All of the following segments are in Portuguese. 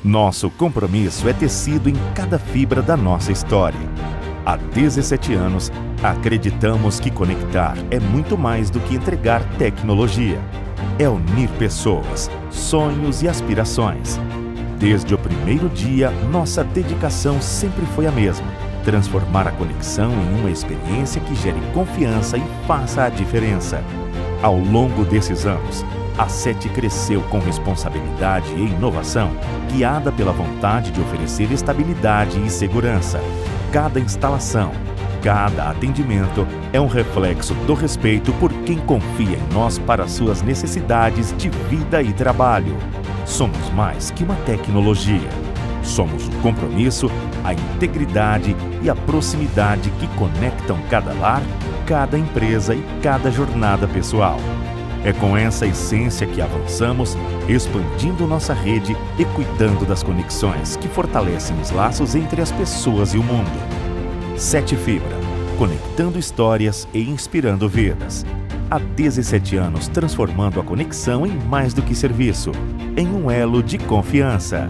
Nosso compromisso é tecido em cada fibra da nossa história. Há 17 anos, acreditamos que conectar é muito mais do que entregar tecnologia. É unir pessoas, sonhos e aspirações. Desde o primeiro dia, nossa dedicação sempre foi a mesma: transformar a conexão em uma experiência que gere confiança e faça a diferença. Ao longo desses anos, a SET cresceu com responsabilidade e inovação, guiada pela vontade de oferecer estabilidade e segurança. Cada instalação, cada atendimento é um reflexo do respeito por quem confia em nós para suas necessidades de vida e trabalho. Somos mais que uma tecnologia. Somos o compromisso, a integridade e a proximidade que conectam cada lar, cada empresa e cada jornada pessoal. É com essa essência que avançamos, expandindo nossa rede e cuidando das conexões que fortalecem os laços entre as pessoas e o mundo. SET Fibra, conectando histórias e inspirando vidas. Há 17 anos transformando a conexão em mais do que serviço, em um elo de confiança.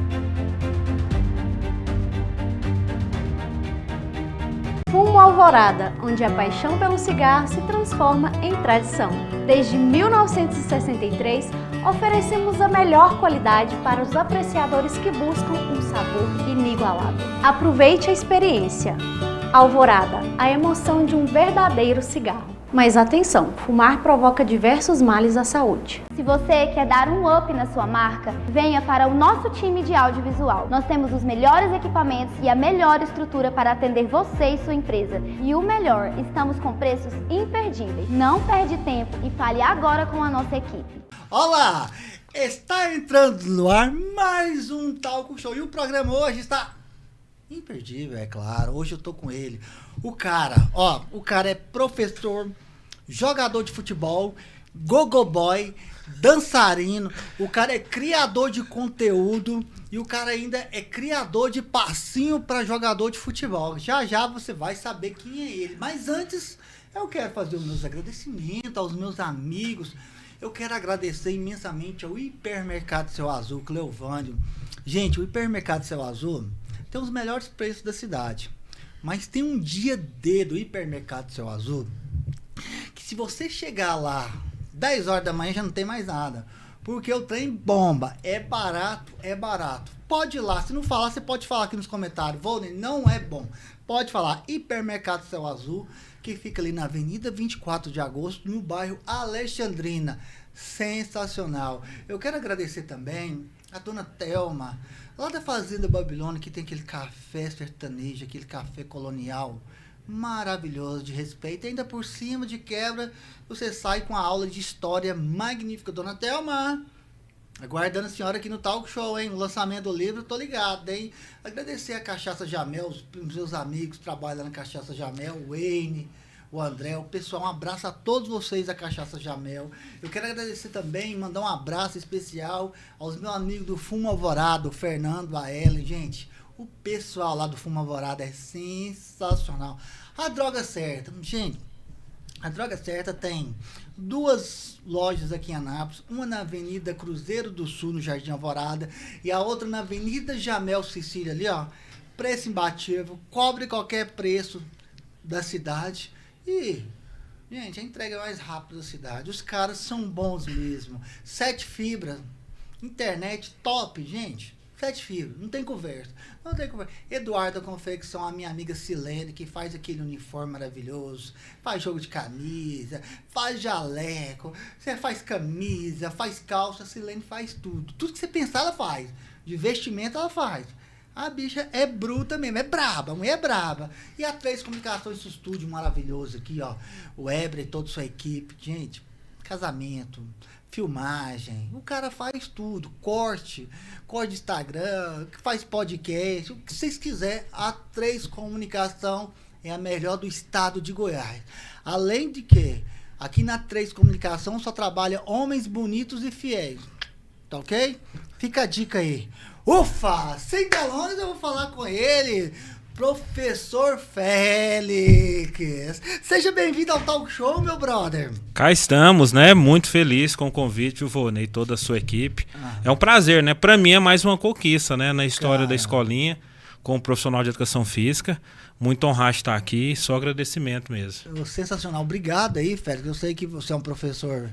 Fumo Alvorada, onde a paixão pelo cigarro se transforma em tradição. Desde 1963, oferecemos a melhor qualidade para os apreciadores que buscam um sabor inigualável. Aproveite a experiência. Alvorada, a emoção de um verdadeiro cigarro. Mas atenção, fumar provoca diversos males à saúde. Se você quer dar um up na sua marca, venha para o nosso time de audiovisual. Nós temos os melhores equipamentos e a melhor estrutura para atender você e sua empresa. E o melhor, estamos com preços imperdíveis. Não perde tempo e fale agora com a nossa equipe. Olá! Está entrando no ar mais um Talk Show. E o programa hoje está imperdível, é claro. Hoje eu tô com ele. O cara é professor, jogador de futebol, gogo boy, dançarino. O cara é criador de conteúdo e o cara ainda é criador de passinho para jogador de futebol. Já já você vai saber quem é ele. Mas antes, eu quero fazer os meus agradecimentos aos meus amigos. Eu quero agradecer imensamente ao Hipermercado Céu Azul, Cleovânio. Gente, o Hipermercado Céu Azul tem os melhores preços da cidade. Mas tem um dia D do Hipermercado Céu Azul que se você chegar lá 10 horas da manhã já não tem mais nada. Porque o trem bomba. É barato, é barato. Pode ir lá. Se não falar, você pode falar aqui nos comentários. Volney, não é bom. Pode falar. Hipermercado Céu Azul, que fica ali na Avenida 24 de Agosto, no bairro Alexandrina. Sensacional. Eu quero agradecer também a dona Thelma, lá da Fazenda Babilônia, que tem aquele café sertanejo, aquele café colonial maravilhoso, de respeito. E ainda por cima, de quebra, você sai com a aula de história magnífica. Dona Thelma, aguardando a senhora aqui no Talk Show, hein? O lançamento do livro, tô ligado, hein? Agradecer a Cachaça Jamel, os meus amigos que trabalham na Cachaça Jamel, o Wayne, o André, o pessoal, um abraço a todos vocês da Cachaça Jamel. Eu quero agradecer também, mandar um abraço especial aos meus amigos do Fumo Alvorada, o Fernando, a Ellen. Gente, o pessoal lá do Fumo Alvorada é sensacional. A Droga Certa, gente, a Droga Certa tem duas lojas aqui em Anápolis, uma na Avenida Cruzeiro do Sul, no Jardim Alvorada, e a outra na Avenida Jamel Cecília, ali, ó. Preço imbatível, cobre qualquer preço da cidade. E, gente, a entrega mais rápida da cidade. Os caras são bons mesmo. 7 fibras, internet top, gente. 7 fibras, não tem conversa. Não tem conversa. Eduardo Confecção, a minha amiga Silene, que faz aquele uniforme maravilhoso. Faz jogo de camisa, faz jaleco, você faz camisa, faz calça. Silene faz tudo. Tudo que você pensar, ela faz. De vestimento, ela faz. A bicha é bruta mesmo, é braba, a mulher é braba. E a 3 Comunicações, esse estúdio maravilhoso aqui, ó. O Ebre e toda a sua equipe. Gente, casamento, filmagem, o cara faz tudo. Corte de Instagram, faz podcast, o que vocês quiserem. A 3 Comunicação é a melhor do estado de Goiás. Além de que, aqui na 3 Comunicação só trabalha homens bonitos e fiéis. Tá ok? Fica a dica aí. Ufa! Sem delongas, eu vou falar com ele. Professor Félix. Seja bem-vindo ao Talk Show, meu brother. Cá estamos, né? Muito feliz com o convite, o Vô e toda a sua equipe. É um prazer, né? Para mim é mais uma conquista, né? Na história da escolinha, como profissional de educação física. Muito honrado de estar aqui, só agradecimento mesmo. Sensacional. Obrigado aí, Félix. Eu sei que você é um professor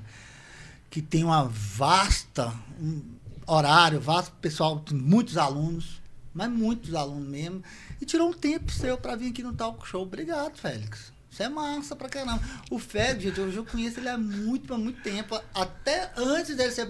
que tem uma vasta horário, vasto pessoal, muitos alunos, mas muitos alunos mesmo. E tirou um tempo seu para vir aqui no Talk Show. Obrigado, Félix. Isso é massa pra caramba. O Félix, gente, eu já conheço ele há muito tempo. Até antes dele ser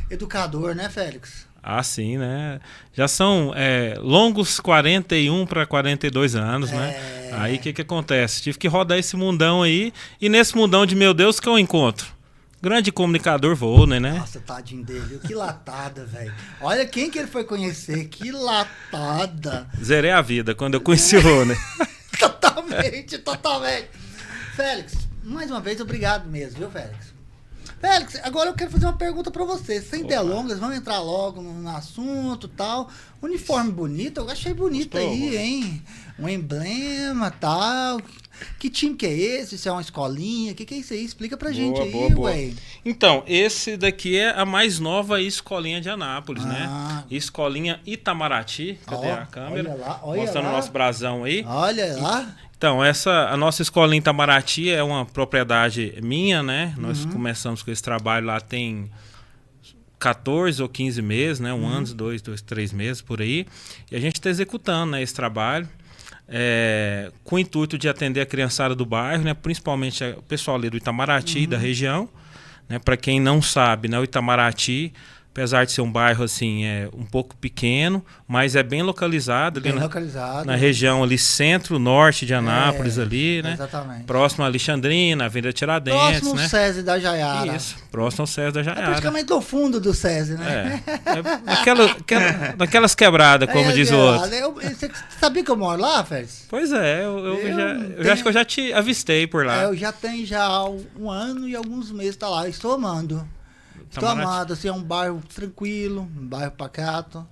educador, né, Félix? Ah, sim, né? Já são longos 41 para 42 anos, né? Aí o que acontece? Tive que rodar esse mundão aí. E nesse mundão de meu Deus que eu encontro? Grande comunicador Vô, né? Nossa, tadinho dele. Que latada, velho. Olha quem que ele foi conhecer. Que latada. Zerei a vida quando eu conheci o Vô, né? Totalmente. Félix, mais uma vez, obrigado mesmo, viu, Félix? Félix, agora eu quero fazer uma pergunta pra você. Sem delongas, vamos entrar logo no assunto e tal. Uniforme bonito, eu achei bonito aí, hein? Um emblema e tal. Que time que é esse? Se é uma escolinha? O que é isso aí? Explica pra gente aí, ué. Então, esse daqui é a mais nova escolinha de Anápolis, né? Escolinha Itamaraty. Cadê a câmera? Olha lá, olha mostrando o nosso brasão aí. Olha lá. Então, a nossa escolinha Itamaraty é uma propriedade minha, né? Nós começamos com esse trabalho lá tem 14 ou 15 meses, né? Um ano, 3 meses, por aí. E a gente está executando, né, esse trabalho. Com o intuito de atender a criançada do bairro, né, principalmente o pessoal ali do Itamaraty, da região, né, para quem não sabe, né, o Itamaraty, apesar de ser um bairro assim, um pouco pequeno, mas é bem localizado, ali na região ali centro-norte de Anápolis, ali, né? Exatamente. Próximo a Alexandrina, Avenida Tiradentes, próximo ao SESI da Jaiara. Isso, próximo ao SESI da Jaiara. É praticamente no fundo do SESI, né? Naquelas quebradas, como diz o outro. Você sabia que eu moro lá, Félix? Pois é, eu acho que eu já te avistei por lá. Eu já tenho um ano e alguns meses tá lá. Estou amando. Estou amado, assim, é um bairro tranquilo, um bairro pacato.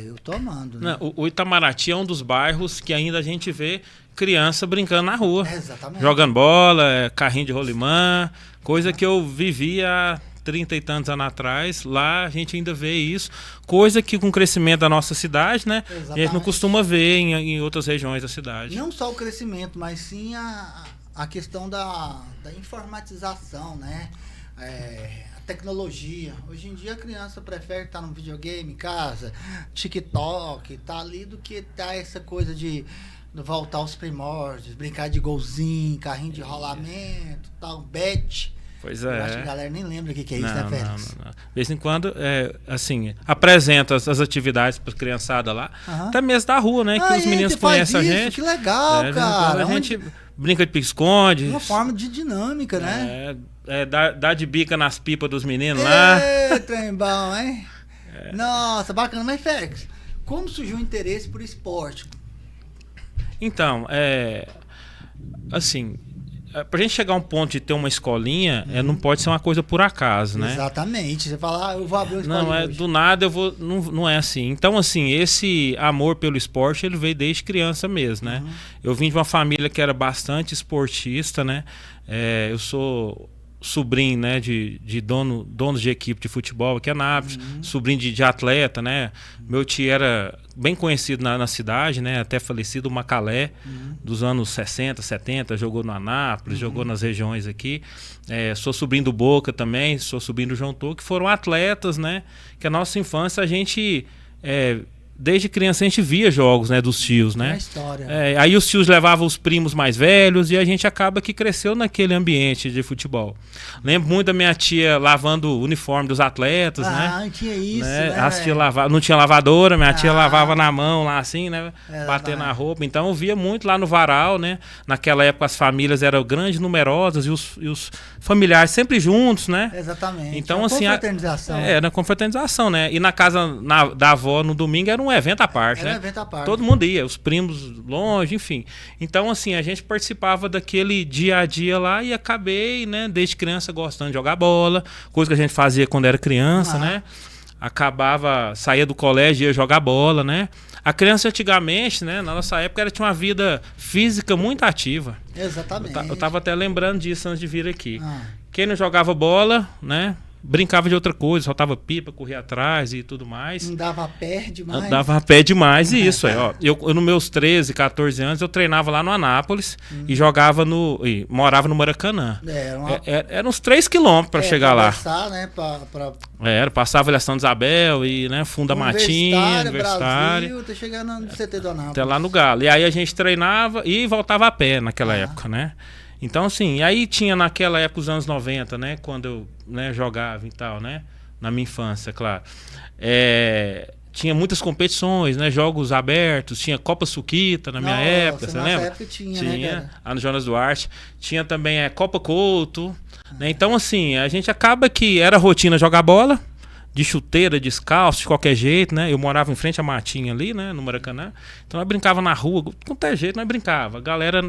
Eu tô amando. Né? Não, o Itamaraty é um dos bairros que ainda a gente vê criança brincando na rua. Exatamente. Jogando bola, carrinho de rolimã, coisa que eu vivia há 30 e tantos anos atrás. Lá a gente ainda vê isso. Coisa que com o crescimento da nossa cidade, né? Exatamente. A gente não costuma ver em outras regiões da cidade. Não só o crescimento, mas sim a questão da informatização, né? Tecnologia. Hoje em dia a criança prefere estar num videogame em casa, TikTok, tá ali, do que tá essa coisa de voltar aos primórdios, brincar de golzinho, carrinho de rolamento, tal, bet. Pois Eu acho que a galera nem lembra o que é isso, né, Félix? Não. De vez em quando, assim, apresenta as atividades para a criançada lá, até mesmo da rua, né? Que os meninos conhecem a gente. Que legal, cara. A gente brinca de pique-esconde. Uma forma de dinâmica, né? Dá de bica nas pipas dos meninos lá. Trem bom, hein? Nossa, bacana. Mas, Félix, como surgiu o interesse por esporte? Então, assim, pra gente chegar a um ponto de ter uma escolinha, não pode ser uma coisa por acaso, né? Exatamente. Você fala, eu vou abrir uma escolinha hoje. Do nada eu vou... Não é assim. Então, assim, esse amor pelo esporte, ele veio desde criança mesmo, né? Eu vim de uma família que era bastante esportista, né? Eu sou sobrinho, né, de donos de equipe de futebol aqui em Anápolis, sobrinho de atleta, né? Meu tio era bem conhecido na cidade, né? Até falecido, o Macalé, dos anos 60, 70, jogou no Anápolis, jogou nas regiões aqui. Sou sobrinho do Boca também, sou sobrinho do João Tô, que foram atletas, né? Que a nossa infância a gente... desde criança a gente via jogos, né, dos tios, né? História. Aí os tios levavam os primos mais velhos e a gente acaba que cresceu naquele ambiente de futebol. Lembro muito da minha tia lavando o uniforme dos atletas, né? Ah, tinha isso, né? As tia não tinha lavadora, minha tia lavava na mão lá assim, né? Bater na roupa. Então eu via muito lá no varal, né? Naquela época as famílias eram grandes, numerosas e os familiares sempre juntos, né? Exatamente. Então, assim, confraternização. Na confraternização, né? E na casa da avó no domingo era um evento à parte, né? Evento à parte. Todo mundo ia, os primos longe, enfim. Então, assim, a gente participava daquele dia a dia lá e acabei, né, desde criança gostando de jogar bola, coisa que a gente fazia quando era criança, né? saía do colégio e ia jogar bola, né? A criança antigamente, né, na nossa época, ela tinha uma vida física muito ativa. Exatamente. Eu tava até lembrando disso antes de vir aqui. Ah. Quem não jogava bola, né, brincava de outra coisa, soltava pipa, corria atrás e tudo mais. Não dava a pé demais. Dava a pé demais e isso aí, ó. Eu nos meus 13, 14 anos, eu treinava lá no Anápolis e jogava morava no Maracanã. Era uns 3 quilômetros para chegar lá. Né, Passava a São Isabel e, né, Funda Matinha, Universitário. Brasil, tá chegando no CT do Anápolis. Até lá no Galo. E aí a gente treinava e voltava a pé naquela época, né? Então, assim, aí tinha naquela época os anos 90, né? Quando eu, né, jogava e tal, né? Na minha infância, claro. Tinha muitas competições, né? Jogos abertos, tinha Copa Suquita na minha época, você lembra? Época tinha, né, lá no Jonas Duarte. Tinha também Copa Couto, né? Então, assim, a gente acaba que era rotina jogar bola, de chuteira, descalço, de qualquer jeito, né? Eu morava em frente à matinha ali, né? No Maracanã. Então, nós brincava na rua, com qualquer jeito nós brincava. A galera...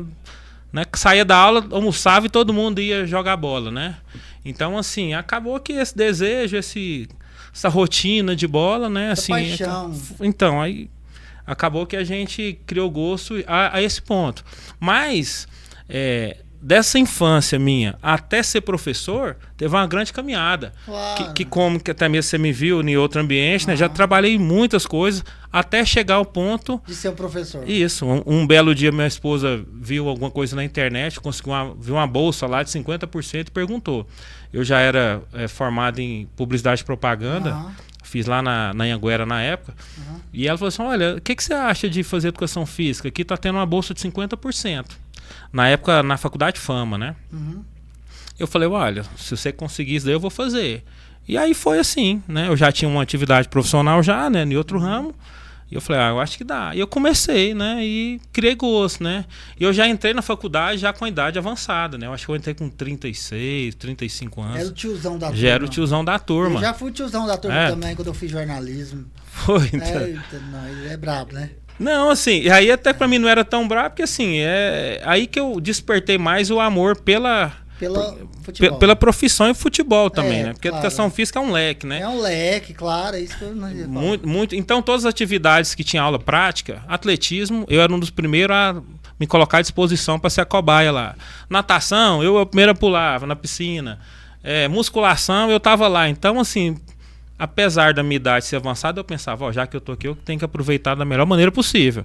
né, que saía da aula, almoçava e todo mundo ia jogar bola, né? Então, assim, acabou que esse desejo, essa rotina de bola, né? Assim, paixão. Então, aí acabou que a gente criou gosto a esse ponto. Mas, dessa infância minha até ser professor, teve uma grande caminhada. Claro. Que até mesmo você me viu em outro ambiente, né? Já trabalhei em muitas coisas até chegar ao ponto... de ser um professor. Isso. Um belo dia minha esposa viu alguma coisa na internet, viu uma bolsa lá de 50% e perguntou. Eu já era formado em publicidade e propaganda, fiz lá na Anhanguera na época, e ela falou assim, olha, o que você acha de fazer educação física? Aqui tá tendo uma bolsa de 50%. Na época, na Faculdade Fama, né? Eu falei, olha, se você conseguir isso daí, eu vou fazer. E aí foi assim, né? Eu já tinha uma atividade profissional já, né? Em outro ramo. E eu falei, eu acho que dá. E eu comecei, né? E criei gosto, né? E eu já entrei na faculdade já com a idade avançada, né? Eu acho que eu entrei com 36, 35 anos. Era o tiozão da turma. Já era o tiozão da turma. Eu já fui tiozão da turma também, quando eu fiz jornalismo. Foi, então. Ele é brabo, né? Não, assim, aí até pra mim não era tão brabo, porque assim, aí que eu despertei mais o amor pela profissão e futebol também, né? Porque a educação física é um leque, né? É um leque, claro, é isso que eu não ia falar. Muito. Então, todas as atividades que tinha aula prática, atletismo, eu era um dos primeiros a me colocar à disposição para ser a cobaia lá. Natação, eu primeiro pulava na piscina. Musculação, eu tava lá. Então, assim, apesar da minha idade ser avançada, eu pensava, já que eu tô aqui, eu tenho que aproveitar da melhor maneira possível.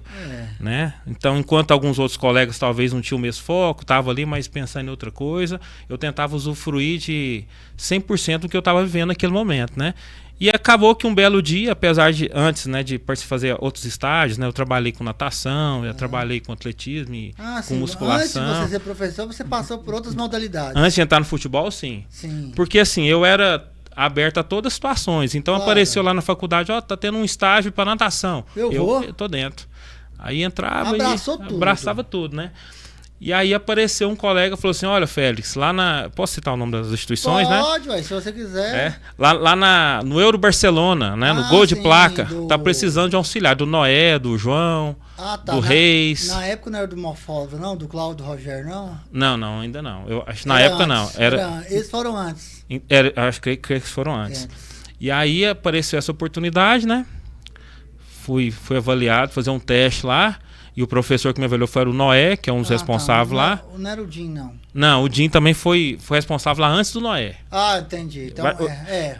Né? Então, enquanto alguns outros colegas talvez não tinham o mesmo foco, estavam ali, mas pensando em outra coisa, eu tentava usufruir de 100% do que eu estava vivendo naquele momento, né? E acabou que um belo dia, apesar de antes, né, de fazer outros estágios, né, eu trabalhei com natação, eu trabalhei com atletismo e com musculação. Antes de você ser professor, você passou por outras modalidades. Antes de entrar no futebol, sim. Porque assim, eu era aberto a todas as situações. Então apareceu lá na faculdade, tá tendo um estágio para natação. Eu tô dentro. Aí entrava abraçava tudo, né? E aí apareceu um colega e falou assim, olha, Félix, posso citar o nome das instituições, né? Pode, se você quiser. Lá no Euro Barcelona, né? No Gol de Placa, tá precisando de auxiliar, do Noé, do João, do Reis. Na época não era do Morfólogo, não? Do Cláudio Rogério, não? Não, ainda não. Eu acho na época não. Eles foram antes. Acho que eles foram antes. E aí apareceu essa oportunidade, né? Fui avaliado, fazer um teste lá. E o professor que me avaliou foi o Noé, que é um dos responsáveis lá. Não era o Din, não. Não, o Din também foi responsável lá antes do Noé. Entendi. Então,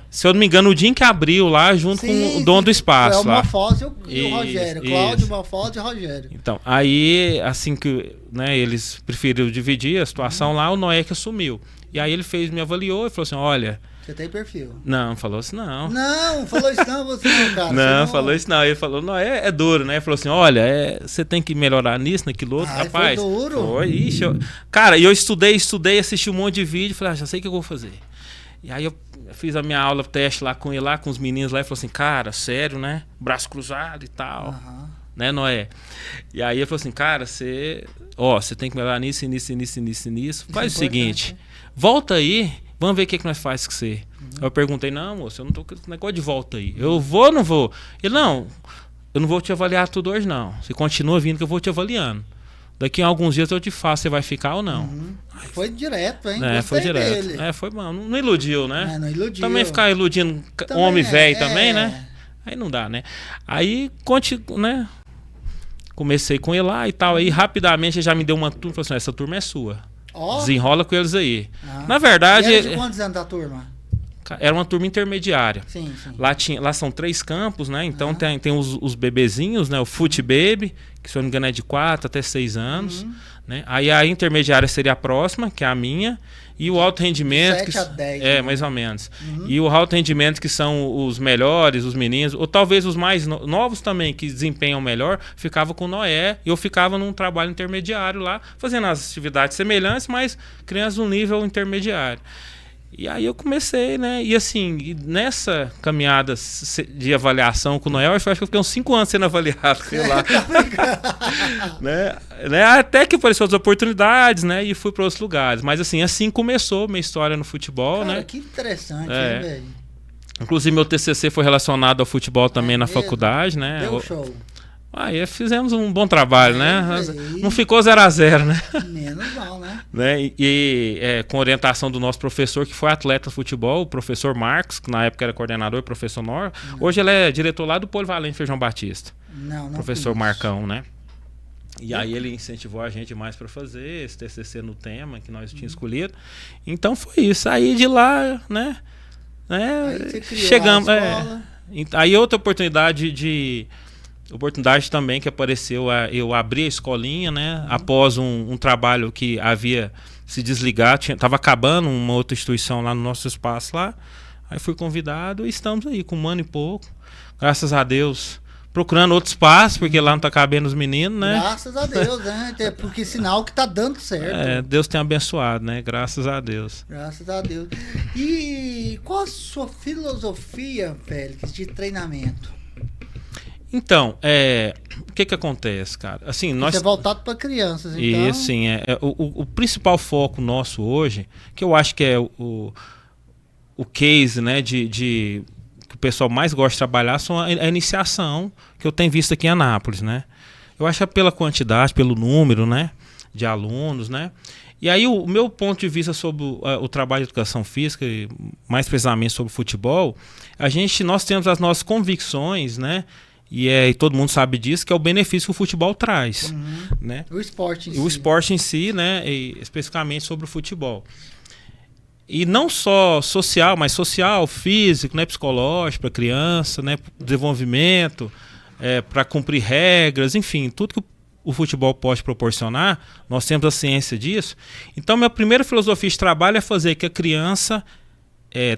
se eu não me engano, o Din que abriu lá junto com o dono do espaço. É o Morfose e o Rogério. Cláudio, Morfose e Rogério. Então, aí, assim que, né, eles preferiram dividir a situação lá, o Noé que assumiu. E aí ele me avaliou e falou assim, olha... Você tem perfil. Não, falou isso não. Não, falou isso não, você não, cara. Não, falou isso não. Ele falou, não, é duro, né? Ele falou assim, olha, você tem que melhorar nisso, naquilo outro. Rapaz, foi duro. Foi, ixi. Cara, e eu estudei, assisti um monte de vídeo, falei, já sei o que eu vou fazer. E aí eu fiz a minha aula, teste lá com ele, lá com os meninos lá, e falou assim, cara, sério, né? Braço cruzado e tal. Né, Noé? E aí ele falou assim, cara, você tem que melhorar nisso. Faz o seguinte, volta aí, vamos ver o que nós faz com você. Eu perguntei, não, moço, eu não tô com esse negócio de volta aí. Eu vou ou não vou? Ele, não, eu não vou te avaliar tudo hoje, não. Você continua vindo que eu vou te avaliando. Daqui a alguns dias eu te faço, você vai ficar ou não. Foi direto, hein? Foi direto. Dele. Foi bom. Não iludiu, né? Não iludiu. Também ficar iludindo homem velho também, né? Aí não dá, né? Aí, né? Comecei com ele lá e tal. Aí, rapidamente, ele já me deu uma turma. Falou assim, essa turma é sua. Desenrola com eles aí. Na verdade... E era de quantos anos da turma? Era uma turma intermediária. Sim. Lá são 3 campos, né? Então tem os bebezinhos, né? O Foot Baby, que se eu não me engano é de 4 até 6 anos. Né? Aí a intermediária seria a próxima, que é a minha. E o alto rendimento... 7 a 10. Mais ou menos. E o alto rendimento, que são os melhores, os meninos, ou talvez os mais novos também, que desempenham melhor, ficava com o Noé. E eu ficava num trabalho intermediário lá, fazendo as atividades semelhantes, mas crianças no nível intermediário. E aí eu comecei, né? E assim, nessa caminhada de avaliação com o Noel, eu acho que eu fiquei uns 5 anos sendo avaliado com ele lá. né? Até que apareceu as oportunidades, né? E fui para outros lugares. Mas assim começou minha história no futebol, cara, né? Que interessante, hein, velho? Inclusive meu TCC foi relacionado ao futebol também na faculdade, né? Deu show. Aí fizemos um bom trabalho, né? Não ficou 0-0, né? Menos mal, né? Com orientação do nosso professor, que foi atleta de futebol, o professor Marcos, que na época era coordenador, professor Nor. Hoje ele é diretor lá do Polivalente Feijão Batista. Não professor Marcão, né? E aí ele incentivou a gente mais para fazer esse TCC no tema que nós tínhamos escolhido. Então foi isso. Aí de lá, né? Aí você criou chegamos. a escola. Aí outra oportunidade também que apareceu, eu abri a escolinha, né? Após um trabalho que havia se desligado, estava acabando uma outra instituição lá no nosso espaço lá. Aí fui convidado e estamos aí com 1 ano e pouco, graças a Deus, procurando outro espaço, porque lá não tá cabendo os meninos, né? Graças a Deus, né? Porque sinal que tá dando certo. Deus tem abençoado, né? Graças a Deus. Graças a Deus. E qual a sua filosofia, Félix, de treinamento? Então, o que acontece, cara? Assim, nós... Você é voltado para crianças, então... E assim, o principal foco nosso hoje, que eu acho que é o case, né, que o pessoal mais gosta de trabalhar, são a iniciação, que eu tenho visto aqui em Anápolis, né? Eu acho que é pela quantidade, pelo número, né, de alunos, né? E aí o meu ponto de vista sobre o trabalho de educação física, e mais precisamente sobre o futebol, nós temos as nossas convicções, né? E todo mundo sabe disso, que é o benefício que o futebol traz. Né? O esporte em si. O esporte em si, né? E especificamente sobre o futebol. E não só social, mas social, físico, né? Psicológico para criança, né? Desenvolvimento, para cumprir regras, enfim, tudo que o futebol pode proporcionar, nós temos a ciência disso. Então, minha primeira filosofia de trabalho é fazer que a criança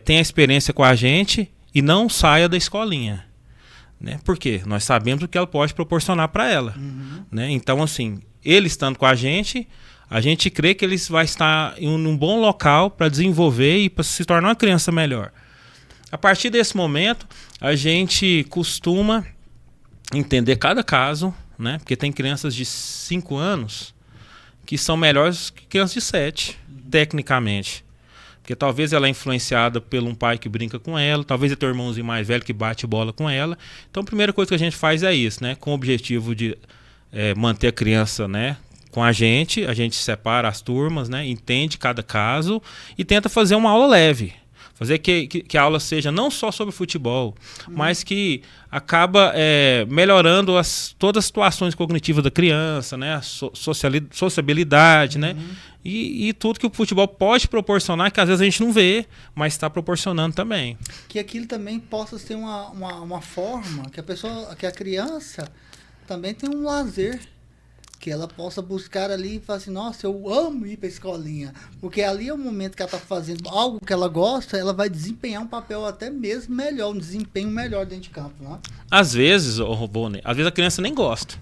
tenha experiência com a gente e não saia da escolinha. Né? Porque nós sabemos o que ela pode proporcionar para ela. Né? Então, assim, ele estando com a gente crê que ele vai estar em um bom local para desenvolver e para se tornar uma criança melhor. A partir desse momento, a gente costuma entender cada caso, né? Porque tem crianças de 5 anos que são melhores que crianças de 7, tecnicamente. Porque talvez ela é influenciada por um pai que brinca com ela, talvez ele tenha um irmãozinho mais velho que bate bola com ela. Então a primeira coisa que a gente faz é isso, né? Com o objetivo de manter a criança, né, com a gente separa as turmas, né, entende cada caso e tenta fazer uma aula leve. Fazer que a aula seja não só sobre futebol, mas que acaba melhorando todas as situações cognitivas da criança, né? A sociabilidade, né? E tudo que o futebol pode proporcionar, que às vezes a gente não vê, mas está proporcionando também. Que aquilo também possa ser uma forma que a criança também tem um lazer. Que ela possa buscar ali e falar assim, nossa, eu amo ir para a escolinha. Porque ali é o momento que ela está fazendo algo que ela gosta, ela vai desempenhar um papel até mesmo melhor, um desempenho melhor dentro de campo, né? Às vezes, Robone, a criança nem gosta.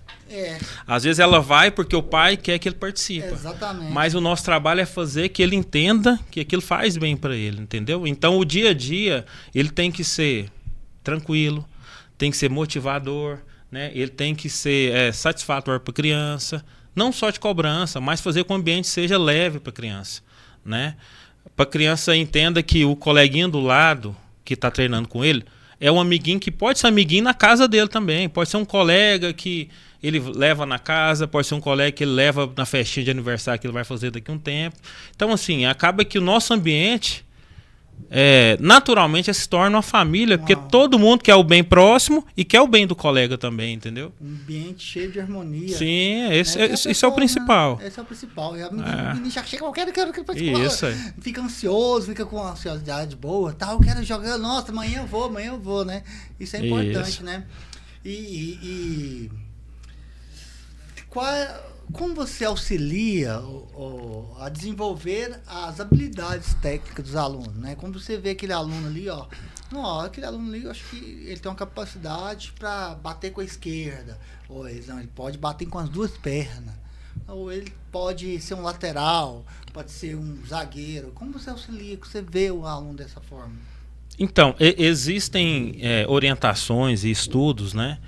Às vezes ela vai porque o pai quer que ele participe. Exatamente. Mas o nosso trabalho é fazer que ele entenda que aquilo faz bem para ele, entendeu? Então o dia a dia, ele tem que ser tranquilo, tem que ser motivador, né? Ele tem que ser satisfatório para a criança, não só de cobrança, mas fazer com que o ambiente seja leve para a criança, né? Para a criança entenda que o coleguinha do lado que está treinando com ele é um amiguinho que pode ser amiguinho na casa dele também. Pode ser um colega que ele leva na casa, pode ser um colega que ele leva na festinha de aniversário que ele vai fazer daqui a um tempo. Então, assim, acaba que o nosso ambiente, naturalmente, se torna uma família, porque todo mundo quer o bem próximo e quer o bem do colega também, entendeu? Um ambiente cheio de harmonia. Sim, esse é o principal. Né? Esse é o principal. E a menina já chega, eu quero participar. Isso aí. Fica ansioso, fica com uma ansiosidade boa, tá? Eu quero jogar, nossa, amanhã eu vou, né? Isso é importante, né? Como você auxilia a desenvolver as habilidades técnicas dos alunos, né? Como você vê aquele aluno ali, aquele aluno ali, eu acho que ele tem uma capacidade para bater com a esquerda, ou ele pode bater com as duas pernas, ou ele pode ser um lateral, pode ser um zagueiro. Como você auxilia, que você vê o aluno dessa forma? Então, existem orientações e estudos, né,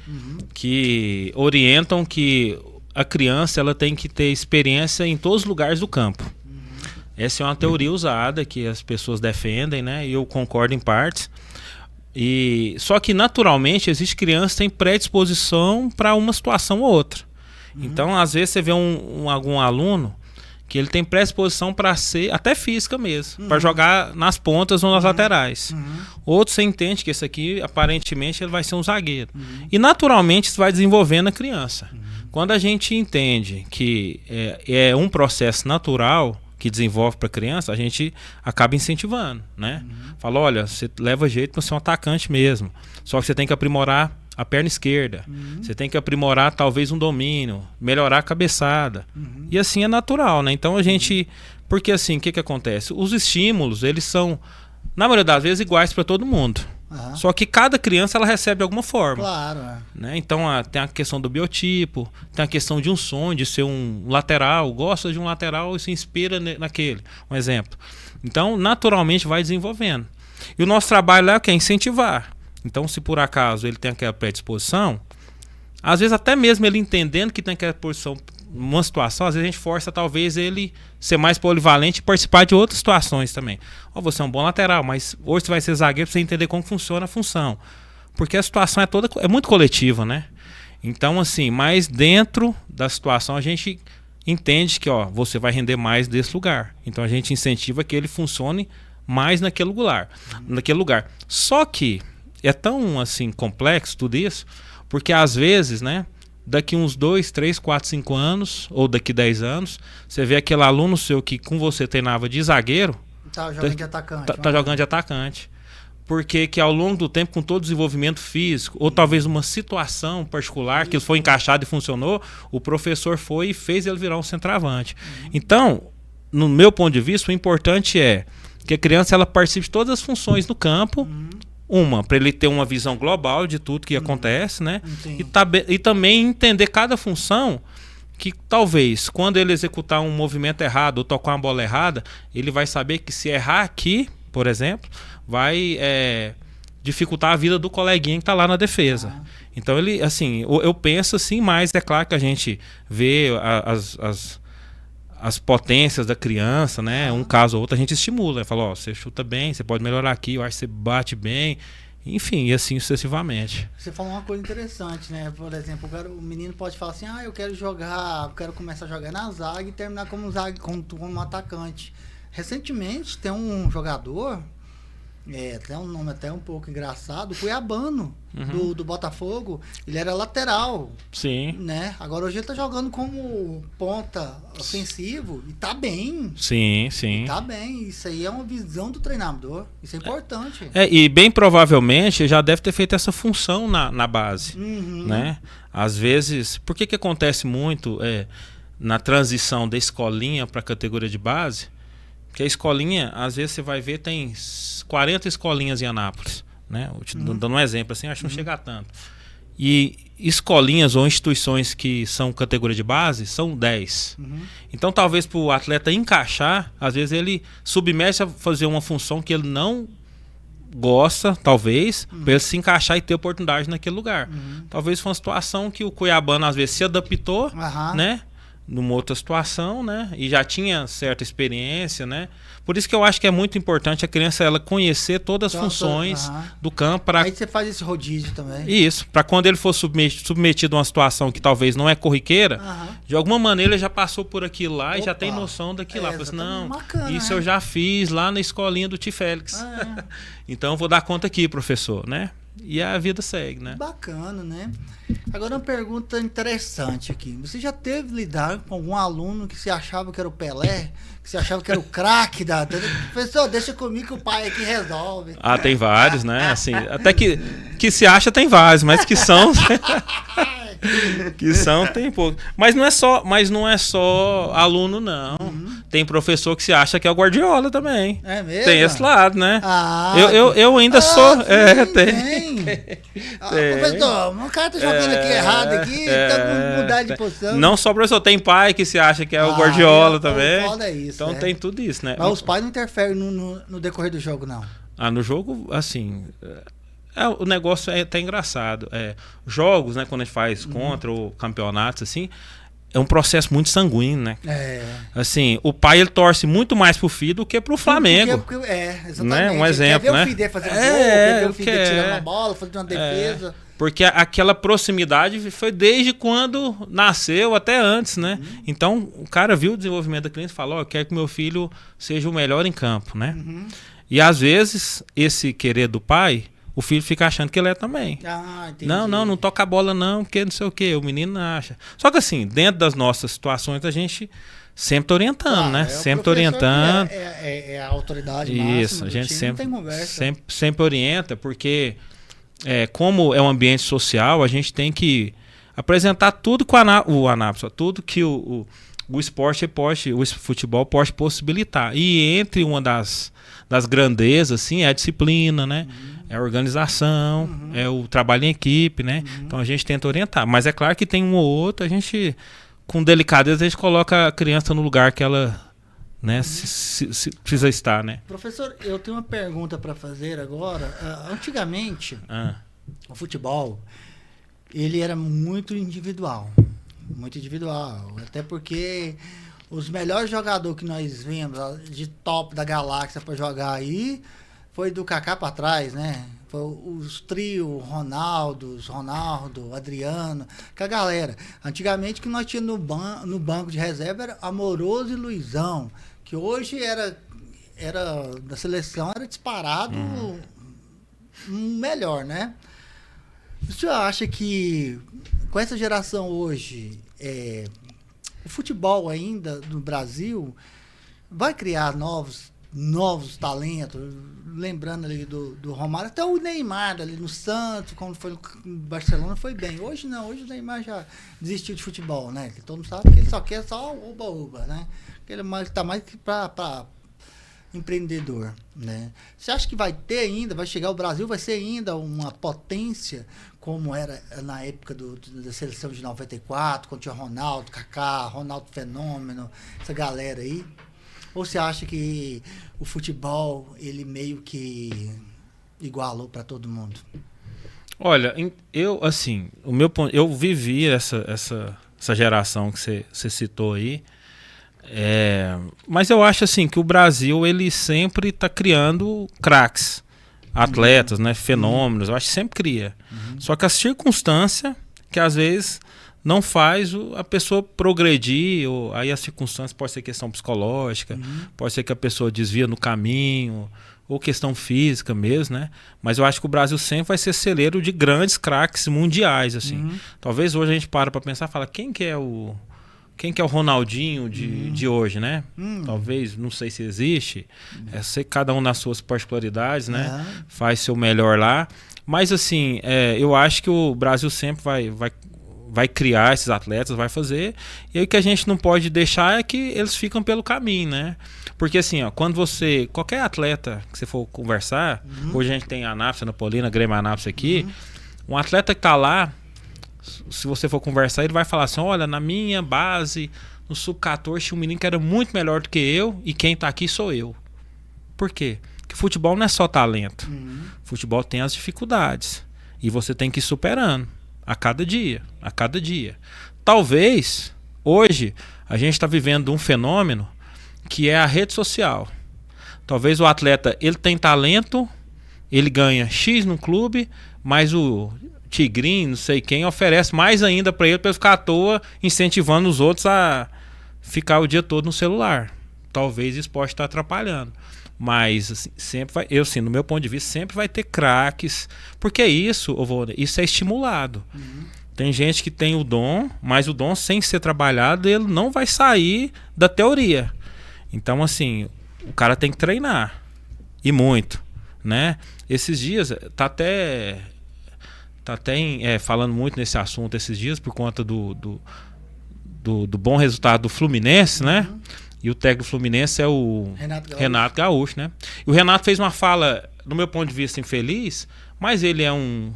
que orientam que a criança ela tem que ter experiência em todos os lugares do campo. Essa é uma teoria usada que as pessoas defendem, né, e eu concordo em partes. Só que naturalmente existe criança que tem predisposição para uma situação ou outra. Então, às vezes você vê algum aluno que ele tem predisposição para ser, até física mesmo, para jogar nas pontas ou nas laterais. Outro você entende que esse aqui, aparentemente, ele vai ser um zagueiro. E naturalmente isso vai desenvolvendo a criança. Quando a gente entende que é um processo natural que desenvolve para a criança, a gente acaba incentivando, né? Fala, olha, você leva jeito para ser um atacante mesmo, só que você tem que aprimorar a perna esquerda, você tem que aprimorar talvez um domínio, melhorar a cabeçada, e assim é natural, né? Então a gente, porque assim, o que acontece? Os estímulos, eles são, na maioria das vezes, iguais para todo mundo. Só que cada criança ela recebe de alguma forma. Claro. Né? Então tem a questão do biotipo, tem a questão de um sonho, de ser um lateral, gosta de um lateral e se inspira naquele. Um exemplo. Então, naturalmente, vai desenvolvendo. E o nosso trabalho lá é incentivar. Então, se por acaso ele tem aquela predisposição, às vezes até mesmo ele entendendo que tem aquela posição, uma situação, às vezes a gente força talvez ele ser mais polivalente e participar de outras situações também. Você é um bom lateral, mas hoje você vai ser zagueiro para você entender como funciona a função. Porque a situação é muito coletiva, né? Então, assim, mas dentro da situação a gente entende que você vai render mais desse lugar. Então a gente incentiva que ele funcione mais naquele lugar. Só que é tão assim complexo tudo isso, porque às vezes, né, daqui uns 2, 3, 4, 5 anos, ou daqui 10 anos, você vê aquele aluno seu que com você treinava de zagueiro, tá jogando de atacante. Tá jogando de atacante. Porque que ao longo do tempo, com todo o desenvolvimento físico, ou talvez uma situação particular que foi encaixado e funcionou, o professor foi e fez ele virar um centroavante. Então, no meu ponto de vista, o importante é que a criança ela participe de todas as funções no campo, para ele ter uma visão global de tudo que acontece, né? E também entender cada função, que talvez quando ele executar um movimento errado ou tocar uma bola errada, ele vai saber que se errar aqui, por exemplo, vai dificultar a vida do coleguinha que está lá na defesa. Então ele, assim, eu penso assim, mas é claro que a gente vê as potências da criança, né? Um caso ou outro a gente estimula, fala, você chuta bem, você pode melhorar aqui, eu acho que você bate bem, enfim, e assim sucessivamente. Você falou uma coisa interessante, né? Por exemplo, o menino pode falar assim, eu quero começar a jogar na zaga e terminar como um atacante. Recentemente tem um jogador, tem um nome até um pouco engraçado, Cuiabano, do Botafogo. Ele era lateral. Sim. Né? Agora hoje ele tá jogando como ponta ofensivo e tá bem. Sim, sim. Tá bem. Isso aí é uma visão do treinador. Isso é importante. E bem provavelmente já deve ter feito essa função na base. Né? Às vezes, por que acontece muito na transição da escolinha para a categoria de base? Porque a escolinha, às vezes você vai ver, tem 40 escolinhas em Anápolis, né? Dando um exemplo assim, acho que não chega a tanto. E escolinhas ou instituições que são categoria de base são 10. Então talvez para o atleta encaixar, às vezes ele submete a fazer uma função que ele não gosta, talvez, para ele se encaixar e ter oportunidade naquele lugar. Talvez foi uma situação que o Cuiabano às vezes se adaptou, né? numa outra situação, né? E já tinha certa experiência, né? Por isso que eu acho que é muito importante a criança ela conhecer todas as funções do campo. Aí você faz esse rodízio também. Isso, para quando ele for submetido a uma situação que talvez não é corriqueira, de alguma maneira ele já passou por aquilo lá e já tem noção daquilo lá. Assim, não, bacana, isso eu já fiz lá na escolinha do Tio Félix. Então eu vou dar conta aqui, professor, né? E a vida segue, né? Bacana, né? Agora uma pergunta interessante aqui. Você já teve que lidar com algum aluno que se achava que era o Pelé, que se achava que era o craque da... Professor, deixa comigo que o pai aqui resolve. Ah, tem vários, né? Assim, até que se acha tem vários, mas que são... que são, tem pouco. Mas não é só aluno, não. Tem professor que se acha que é o Guardiola também. É mesmo? Tem esse lado, né? Eu ainda sou. Tem. Professor, o cara tá jogando aqui errado aqui, tá mudar de posição. Não só professor, tem pai que se acha que é o Guardiola também. É isso, então tem tudo isso, né? Mas os pais não interferem no decorrer do jogo, não. No jogo, assim. O negócio é até engraçado. Jogos, né, quando a gente faz contra ou campeonatos, assim, é um processo muito sanguíneo, né? Assim, o pai ele torce muito mais pro filho do que pro Flamengo. Exatamente. Né? Um exemplo, quer ver né? o filho dele fazendo gol, quer ver o filho dele tirando a bola, fazendo uma defesa. Porque aquela proximidade foi desde quando nasceu até antes, né? Então, o cara viu o desenvolvimento da criança e falou, eu quero que meu filho seja o melhor em campo, né? E às vezes, esse querer do pai, o filho fica achando que ele é também. Entendi. Não toca a bola não, porque não sei o que, o menino acha. Só que assim, dentro das nossas situações, a gente sempre tá orientando, né? Sempre orientando. É a autoridade máxima. Isso, a gente sempre, não tem conversa. sempre orienta, porque como é um ambiente social, a gente tem que apresentar tudo com tudo que o esporte o futebol pode possibilitar. E entre uma das grandezas, assim, é a disciplina, né? É a organização, é o trabalho em equipe, né? Então a gente tenta orientar. Mas é claro que tem um ou outro, a gente, com delicadeza, a gente coloca a criança no lugar que ela, né, se precisa estar, né? Professor, eu tenho uma pergunta para fazer agora. Antigamente, o futebol, ele era muito individual. Muito individual. Até porque os melhores jogadores que nós vimos de top da galáxia para jogar aí foi do Kaká para trás, né? Foi os trio, Ronaldo, Adriano, que a galera. Antigamente que nós tínhamos no banco de reserva era Amoroso e Luizão, que hoje era da seleção, era disparado melhor, né? O senhor acha que com essa geração hoje, o futebol ainda no Brasil vai criar novos talentos, lembrando ali do Romário, até o Neymar ali no Santos, quando foi no Barcelona, foi bem. Hoje não, hoje o Neymar já desistiu de futebol, né? Todo mundo sabe que ele só quer só uba-uba, né? Ele tá mais que para empreendedor, né? Você acha que vai chegar o Brasil, vai ser ainda uma potência como era na época da seleção de 94, quando tinha Ronaldo, Kaká, Ronaldo Fenômeno, essa galera aí? Ou você acha que o futebol, ele meio que igualou para todo mundo? Olha, eu vivi essa geração que você citou aí, mas eu acho assim que o Brasil, ele sempre está criando craques, atletas, né, fenômenos, eu acho que sempre cria. Só que a circunstância que às vezes não faz a pessoa progredir, ou aí a circunstância pode ser questão psicológica, pode ser que a pessoa desvia no caminho, ou questão física mesmo, né? Mas eu acho que o Brasil sempre vai ser celeiro de grandes craques mundiais, assim. Talvez hoje a gente para pensar e fala, quem que é o Ronaldinho de hoje, né? Talvez, não sei se existe, sei que cada um nas suas particularidades, né? Faz seu melhor lá, mas assim, eu acho que o Brasil sempre vai criar esses atletas, vai fazer, e aí o que a gente não pode deixar é que eles ficam pelo caminho, né? Porque assim, quando qualquer atleta que você for conversar, hoje a gente tem a Anápolis, a Napolina, a Grêmio Anápolis aqui, um atleta que tá lá, se você for conversar, ele vai falar assim, olha, na minha base, no Sub-14, tinha um menino que era muito melhor do que eu, e quem tá aqui sou eu. Por quê? Porque futebol não é só talento. Futebol tem as dificuldades, e você tem que ir superando. A cada dia. Talvez Hoje, a gente está vivendo um fenômeno que é a rede social. Talvez o atleta, ele tem talento, ele ganha X no clube, mas o Tigrinho, não sei quem, oferece mais ainda para ele ficar à toa, incentivando os outros a ficar o dia todo no celular. Talvez o esporte está atrapalhando. Mas assim, sempre vai, eu sim, no meu ponto de vista, sempre vai ter craques. Porque isso é estimulado. Tem gente que tem o dom, mas o dom sem ser trabalhado, ele não vai sair da teoria. Então, assim, o cara tem que treinar. E muito, né? Esses dias, tá até falando muito nesse assunto esses dias, por conta do bom resultado do Fluminense, né? E o técnico do Fluminense é o Renato Gaúcho, né? E o Renato fez uma fala, do meu ponto de vista, infeliz, mas ele é um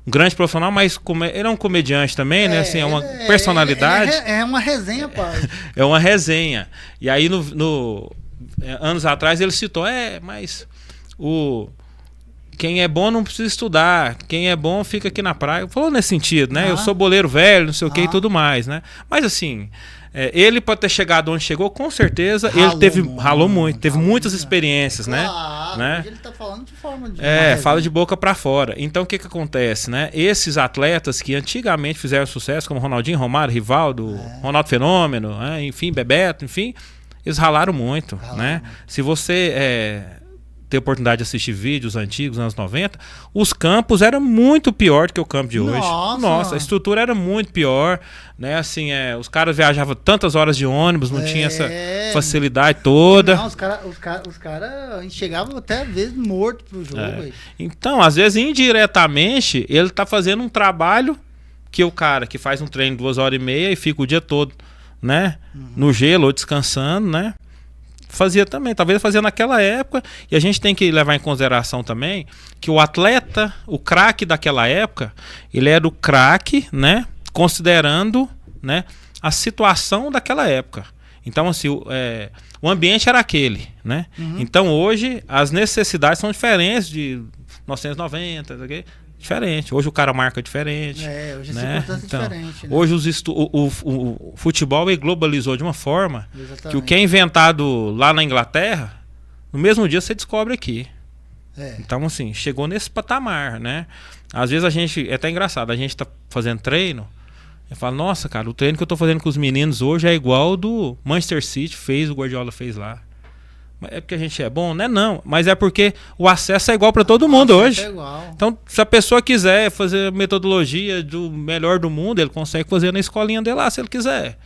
grande profissional, mas ele é um comediante também, né? Assim, é uma personalidade. É uma resenha, pai. É uma resenha. E aí, anos atrás, ele citou, mas quem é bom não precisa estudar, quem é bom fica aqui na praia. Falou nesse sentido, né? Eu sou boleiro velho, não sei o que e tudo mais, né? Mas assim, ele pode ter chegado onde chegou, com certeza. Ralou muito, teve muitas experiências, né? Né? Ele tá falando de forma de fala de boca pra fora. Então o que acontece, né? Esses atletas que antigamente fizeram sucesso, como Ronaldinho, Romário, Rivaldo, Ronaldo Fenômeno, enfim, Bebeto, enfim, eles ralaram muito, né? Se você ter oportunidade de assistir vídeos antigos, anos 90, os campos eram muito pior do que o campo de hoje. Nossa, a estrutura era muito pior, né? Assim, os caras viajavam tantas horas de ônibus, não tinha essa facilidade toda. Não, os caras chegavam até às vezes morto pro jogo. Então, às vezes, indiretamente, ele tá fazendo um trabalho que o cara que faz um treino de 2h30 e fica o dia todo, né? No gelo ou descansando, né? Talvez fazia naquela época, e a gente tem que levar em consideração também que o atleta, o craque daquela época, ele era o craque, né, considerando, né, a situação daquela época. Então, assim, o ambiente era aquele, né? Então, hoje, as necessidades são diferentes de 1990, okay? Diferente. Hoje o cara marca diferente. Hoje né? A circunstância é diferente. Né? Hoje o futebol ele globalizou de uma forma que o que é inventado lá na Inglaterra, no mesmo dia você descobre aqui. Então, assim, chegou nesse patamar, né? Às vezes a gente, é até engraçado, a gente tá fazendo treino, eu falo, nossa, cara, o treino que eu tô fazendo com os meninos hoje é igual ao do Manchester City fez, o Guardiola fez lá. É porque a gente é bom, né? Não, mas é porque o acesso é igual para todo mundo hoje. Então, se a pessoa quiser fazer metodologia do melhor do mundo, ele consegue fazer na escolinha dele lá, se ele quiser.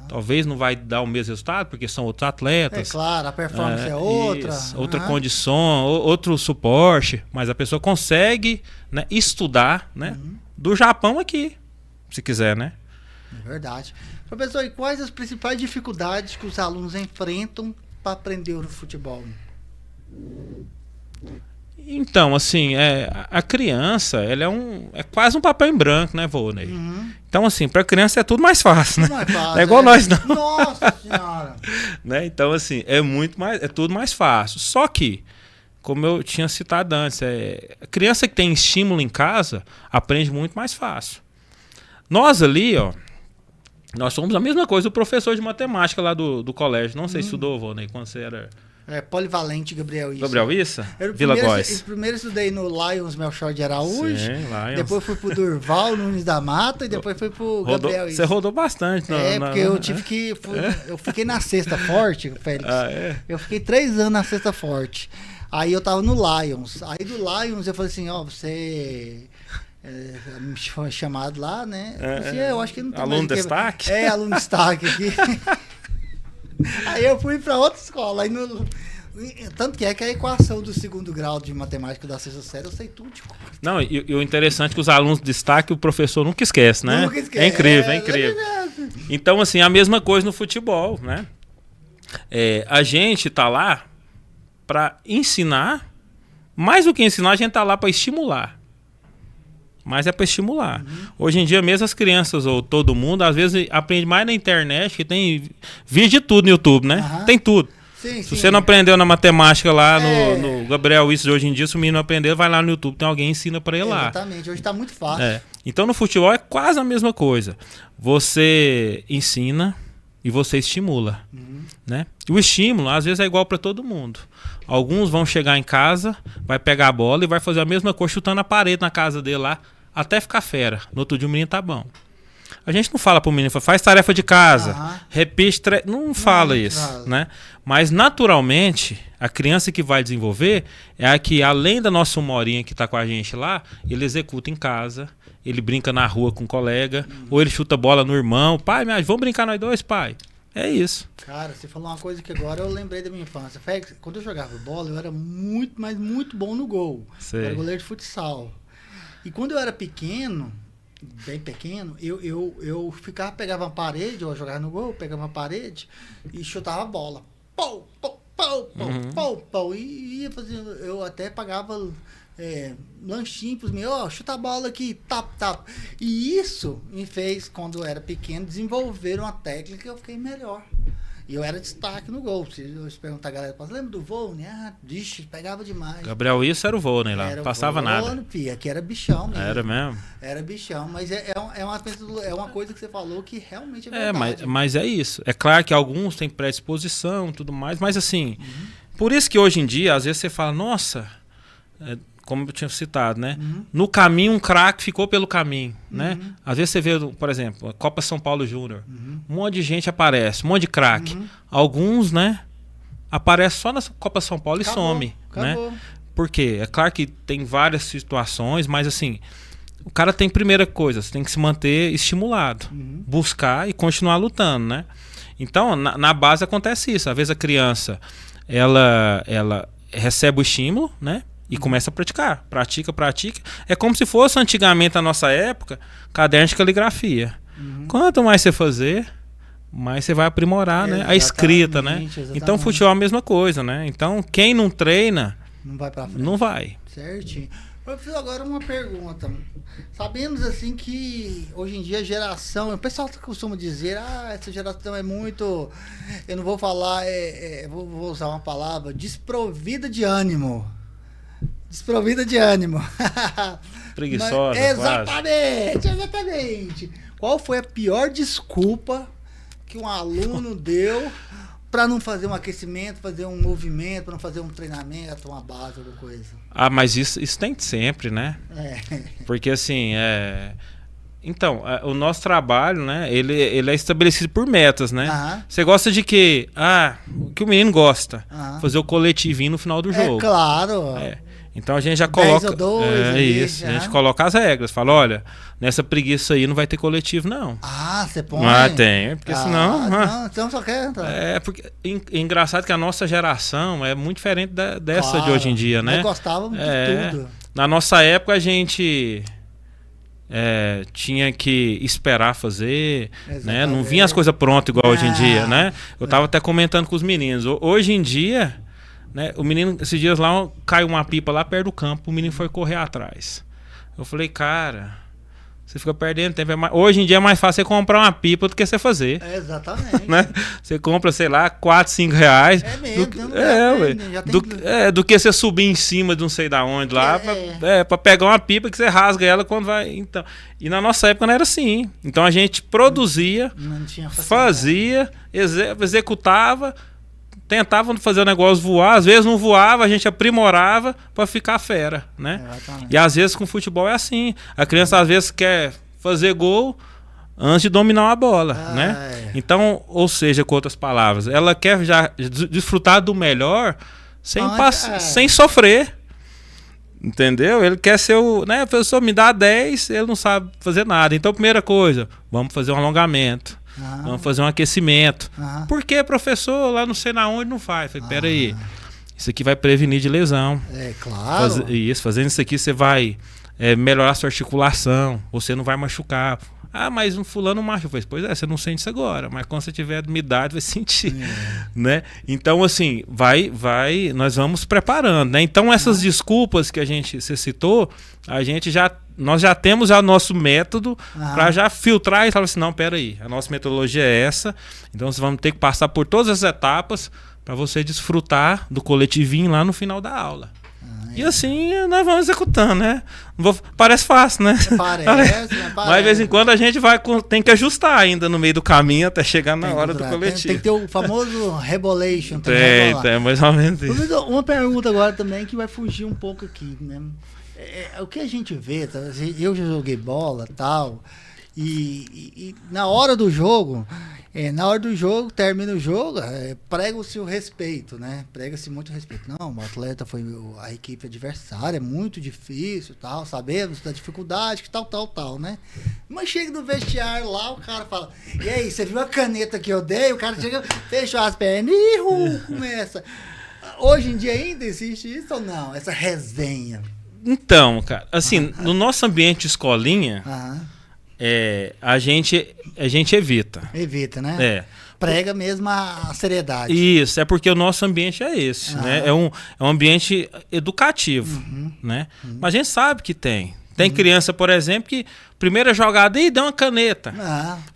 Talvez não vai dar o mesmo resultado, porque são outros atletas. Claro, a performance é outra. Outra condição, outro suporte, mas a pessoa consegue, né, estudar, né, do Japão aqui, se quiser, né? É verdade. Professor, e quais as principais dificuldades que os alunos enfrentam para aprender o futebol? Então, assim, a criança, ela é quase um papel em branco, né, Volney? Então, assim, para a criança é tudo mais fácil, né? Não é igual nós, não. Nossa Senhora! Né? Então, assim, é tudo mais fácil. Só que, como eu tinha citado antes, a criança que tem estímulo em casa aprende muito mais fácil. Nós ali, nós somos a mesma coisa, o professor de matemática lá do colégio. Não sei se estudou, Volney, quando você era... Polivalente, Gabriel Issa. Gabriel Issa? Vila Góes. Primeiro estudei no Lions Melchor de Araújo. Sim, Lions. Depois fui pro Durval Nunes da Mata e depois fui pro Gabriel Issa. Você rodou bastante. Porque eu tive que... Eu fiquei na Sexta Forte, Félix. Eu fiquei 3 anos na Sexta Forte. Aí eu tava no Lions. Aí do Lions eu falei assim, você... me foi chamado lá, né? Eu acho que não tem aluno destaque? Aluno destaque aqui. Aí eu fui para outra escola. Aí tanto que a equação do 2º grau de matemática da 6ª série eu sei tudo. Não, e o interessante é que os alunos de destaque o professor nunca esquece, né? Nunca esquece. É incrível, é incrível. Então, assim, a mesma coisa no futebol, né? A gente tá lá para ensinar, mais do que ensinar, a gente tá lá para estimular. Mas é para estimular. Hoje em dia, mesmo as crianças ou todo mundo, às vezes aprende mais na internet, que tem vídeo de tudo no YouTube, né? Tem tudo. Sim, Se você não aprendeu na matemática lá no Gabriel Isso de hoje em dia, se o menino não aprendeu, vai lá no YouTube, tem alguém que ensina pra ele lá. Exatamente, hoje tá muito fácil. Então no futebol é quase a mesma coisa. Você ensina e você estimula. Né? E o estímulo, às vezes, é igual para todo mundo. Alguns vão chegar em casa, vai pegar a bola e vai fazer a mesma coisa chutando a parede na casa dele lá, até ficar fera. No outro dia o menino tá bom. A gente não fala pro menino, faz tarefa de casa, repete, não fala isso, né? Mas naturalmente, a criança que vai desenvolver é a que, além da nossa humorinha que tá com a gente lá, ele executa em casa, ele brinca na rua com um colega, ou ele chuta bola no irmão. Pai, vamos brincar nós dois, pai. É isso. Cara, você falou uma coisa que agora eu lembrei da minha infância. Quando eu jogava bola, eu era muito, mas muito bom no gol. Sei. Eu era goleiro de futsal. E quando eu era pequeno, bem pequeno, eu pegava uma parede, eu jogava no gol, pegava uma parede e chutava a bola. Pau, pau, pau, pau, pau, pau. E ia fazendo, eu até pagava lanchinho pros meus, chuta a bola aqui, tap, tap. E isso me fez, quando eu era pequeno, desenvolver uma técnica que eu fiquei melhor. E eu era destaque no gol. Se eu perguntar a galera, lembra do Volney? Vixe, pegava demais. Gabriel Isso era o Volney lá, não passava nada. Aqui era bichão mesmo. Era mesmo? Era bichão, mas é uma coisa que você falou que realmente é verdade. Mas é isso. É claro que alguns têm predisposição e tudo mais, mas assim, por isso que hoje em dia, às vezes você fala, nossa, como eu tinha citado, né? No caminho, um craque ficou pelo caminho, né? Às vezes você vê, por exemplo, a Copa São Paulo Júnior. Um monte de gente aparece, um monte de craque. Alguns, né? Aparece só na Copa São Paulo e some, né? Por quê? É claro que tem várias situações, mas assim, o cara tem primeira coisa, você tem que se manter estimulado, buscar e continuar lutando, né? Então, na base acontece isso. Às vezes a criança, ela recebe o estímulo, né? E começa a praticar. Pratica. É como se fosse antigamente, na nossa época, caderno de caligrafia. Quanto mais você fazer, mais você vai aprimorar, né? A escrita, né? Exatamente. Então, futebol é a mesma coisa, né? Então, quem não treina, não vai pra frente. Não vai. Certinho. Eu fiz agora uma pergunta. Sabemos assim que hoje em dia a geração, o pessoal costuma dizer, essa geração é muito, eu não vou falar, vou usar uma palavra, desprovida de ânimo. Desprovida de ânimo. Preguiçosa. Exatamente. Qual foi a pior desculpa que um aluno deu para não fazer um aquecimento, fazer um movimento, para não fazer um treinamento, uma base, alguma coisa? Mas isso tem sempre, né? Porque assim, então, o nosso trabalho, né, ele é estabelecido por metas, né? Você gosta de quê? O que o menino gosta. Fazer o coletivinho no final do jogo. É claro. Então a gente já coloca. 10 ou 12, isso. A gente coloca as regras. Fala, olha, nessa preguiça aí não vai ter coletivo, não. Você põe? Tem, porque senão. Não, então só quer. Porque engraçado que a nossa geração é muito diferente dessa de hoje em dia, né? Nós gostávamos de tudo. Na nossa época a gente tinha que esperar fazer, né? Não vinha as coisas prontas igual hoje em dia, né? Eu tava até comentando com os meninos. Hoje em dia, né, o menino, esses dias lá, caiu uma pipa lá perto do campo, o menino foi correr atrás. Eu falei, cara, você fica perdendo tempo. Hoje em dia é mais fácil você comprar uma pipa do que você fazer. Exatamente. Né? Você compra, sei lá, 4, 5 reais. Do que você subir em cima de não sei da onde lá, pra pegar uma pipa que você rasga ela quando vai. Então, e na nossa época não era assim. Então a gente produzia, fazia, executava, tentava fazer o negócio voar, às vezes não voava, a gente aprimorava para ficar fera, né? E às vezes com futebol é assim. A criança às vezes quer fazer gol antes de dominar a bola, né? Então, ou seja, com outras palavras, ela quer já desfrutar do melhor sem sofrer. Entendeu? Ele quer ser né? A pessoa me dá 10, ele não sabe fazer nada. Então, primeira coisa, vamos fazer um alongamento. Vamos fazer um aquecimento. Por que, professor? Lá não sei na onde não faz. Falei, peraí, isso aqui vai prevenir de lesão. Claro. Fazendo isso aqui você vai melhorar a sua articulação, você não vai machucar. Mas um fulano machuca. Pois é, você não sente isso agora, mas quando você tiver de idade vai sentir, né? Então, assim, nós vamos preparando, né? Então, essas desculpas que você citou, nós já temos o nosso método para já filtrar e falar assim, não, peraí, a nossa metodologia é essa, então nós vamos ter que passar por todas as etapas para você desfrutar do coletivinho lá no final da aula. E assim nós vamos executando, né? Parece fácil, né? Parece. Mas de vez em quando a gente tem que ajustar ainda no meio do caminho até chegar na hora do coletivo. Tem que ter o famoso rebolation também. Tem, mais ou menos isso. Uma pergunta agora também que vai fugir um pouco aqui, né? O que a gente vê, tá? Eu já joguei bola e tal, e na hora do jogo, termina o jogo, prega-se o respeito, né? Prega-se muito respeito. Não, o atleta foi a equipe adversária, é muito difícil, tal, sabemos da dificuldade, que tal, né? Mas chega no vestiário lá, o cara fala, e aí, você viu a caneta que eu dei? O cara chega, fechou as pernas e começa. Hoje em dia ainda existe isso ou não? Essa resenha? Então, cara, assim, no nosso ambiente de escolinha, a gente evita. Evita, né? É. Prega mesmo a seriedade. Isso, é porque o nosso ambiente é esse, né? É um ambiente educativo, né? Mas a gente sabe que tem. Tem criança, por exemplo, que primeira jogada, dá uma caneta.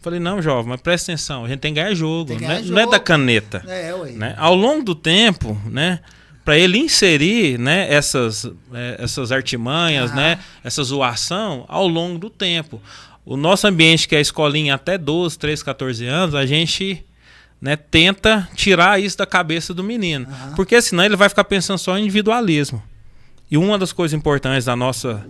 Falei, não, jovem, mas presta atenção, a gente tem que ganhar jogo, não é da caneta. Né? Ao longo do tempo, né? Para ele inserir, né, essas artimanhas, né, essa zoação ao longo do tempo. O nosso ambiente, que é a escolinha até 12, 13, 14 anos, a gente, né, tenta tirar isso da cabeça do menino. Porque senão ele vai ficar pensando só em individualismo. E uma das coisas importantes da nossa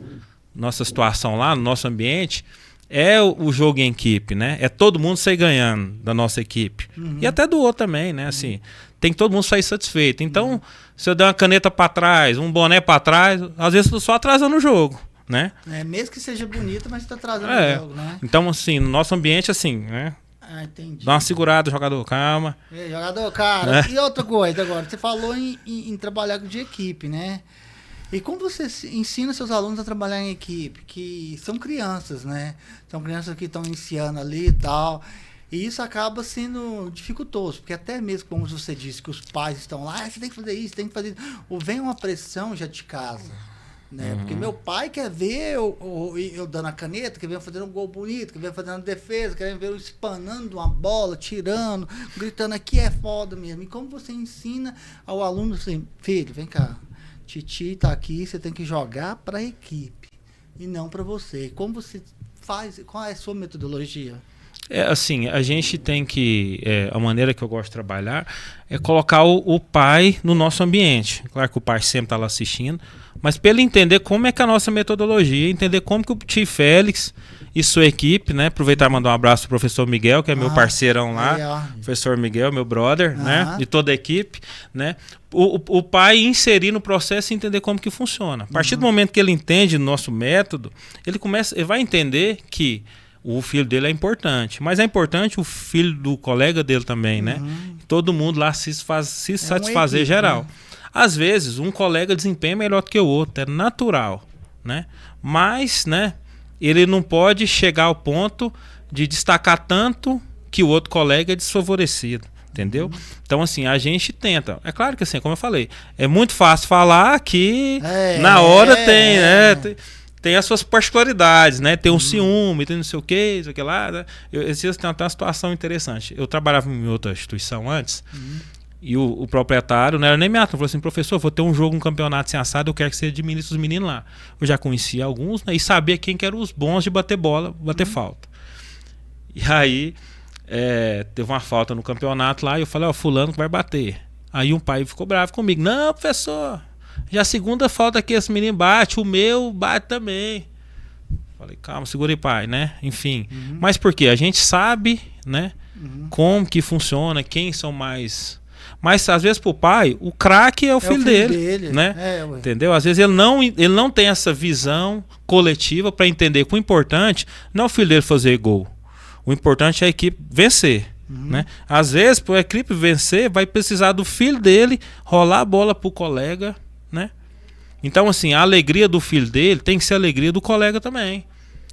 situação lá, no nosso ambiente, é o jogo em equipe, né? É todo mundo sair ganhando da nossa equipe. E até do outro também, né? Assim, tem que todo mundo sair satisfeito. Então, se eu der uma caneta para trás, um boné para trás, às vezes eu tô só atrasando o jogo, né? Mesmo que seja bonito, mas tá atrasando o jogo, né? Então, assim, no nosso ambiente, assim, né? Entendi. Dá uma segurada, jogador, calma. Jogador, cara. E outra coisa agora, você falou em trabalhar de equipe, né? E como você ensina seus alunos a trabalhar em equipe? Que são crianças, né? São crianças que estão iniciando ali e tal. E isso acaba sendo dificultoso, porque até mesmo, como você disse, que os pais estão lá, você tem que fazer isso, tem que fazer isso. Ou vem uma pressão já de casa, né? Porque meu pai quer ver eu dando a caneta, quer ver eu fazendo um gol bonito, quer ver eu fazendo defesa, quer ver eu espanando uma bola, tirando, gritando, aqui é foda mesmo. E como você ensina ao aluno assim, filho, vem cá, Titi tá aqui, você tem que jogar para a equipe e não para você. Como você faz? Qual é a sua metodologia? Assim, a gente tem que, a maneira que eu gosto de trabalhar é colocar o pai no nosso ambiente. Claro que o pai sempre está lá assistindo, mas para ele entender como é que é a nossa metodologia, entender como que o tio Félix e sua equipe, né? Aproveitar e mandar um abraço pro professor Miguel, que é meu parceirão lá, professor Miguel, meu brother, né? E toda a equipe, né? O pai inserir no processo e entender como que funciona. A partir do momento que ele entende o nosso método, ele vai entender que o filho dele é importante, mas é importante o filho do colega dele também, né? Todo mundo lá se satisfazer geral. Né? Às vezes, um colega desempenha melhor do que o outro, é natural, né? Mas, né, ele não pode chegar ao ponto de destacar tanto que o outro colega é desfavorecido, entendeu? Então, assim, a gente tenta. É claro que, assim, como eu falei, é muito fácil falar que na hora tem, né? Tem as suas particularidades, né? Tem um ciúme, tem não sei o que, isso aqui lá. Né? Esses dias tem até uma situação interessante. Eu trabalhava em outra instituição antes, e o proprietário, não era nem meu, falou assim, professor, vou ter um jogo, um campeonato sem assado, eu quero que você administre os meninos lá. Eu já conhecia alguns, né? E sabia quem que eram os bons de bater bola, bater falta. E aí, teve uma falta no campeonato lá, e eu falei, fulano que vai bater. Aí um pai ficou bravo comigo. Não, professor, já a segunda falta que esse menino bate, o meu bate também. Falei, calma, segura aí, pai, né? Enfim. Mas por quê? A gente sabe, né? Como que funciona, quem são mais... Mas às vezes pro pai, o craque é o filho dele, né? Entendeu? Às vezes ele não tem essa visão coletiva para entender que o importante não é o filho dele fazer gol. O importante é a equipe vencer. Né? Às vezes, para a equipe vencer, vai precisar do filho dele rolar a bola pro colega, né? Então, assim, a alegria do filho dele tem que ser a alegria do colega também.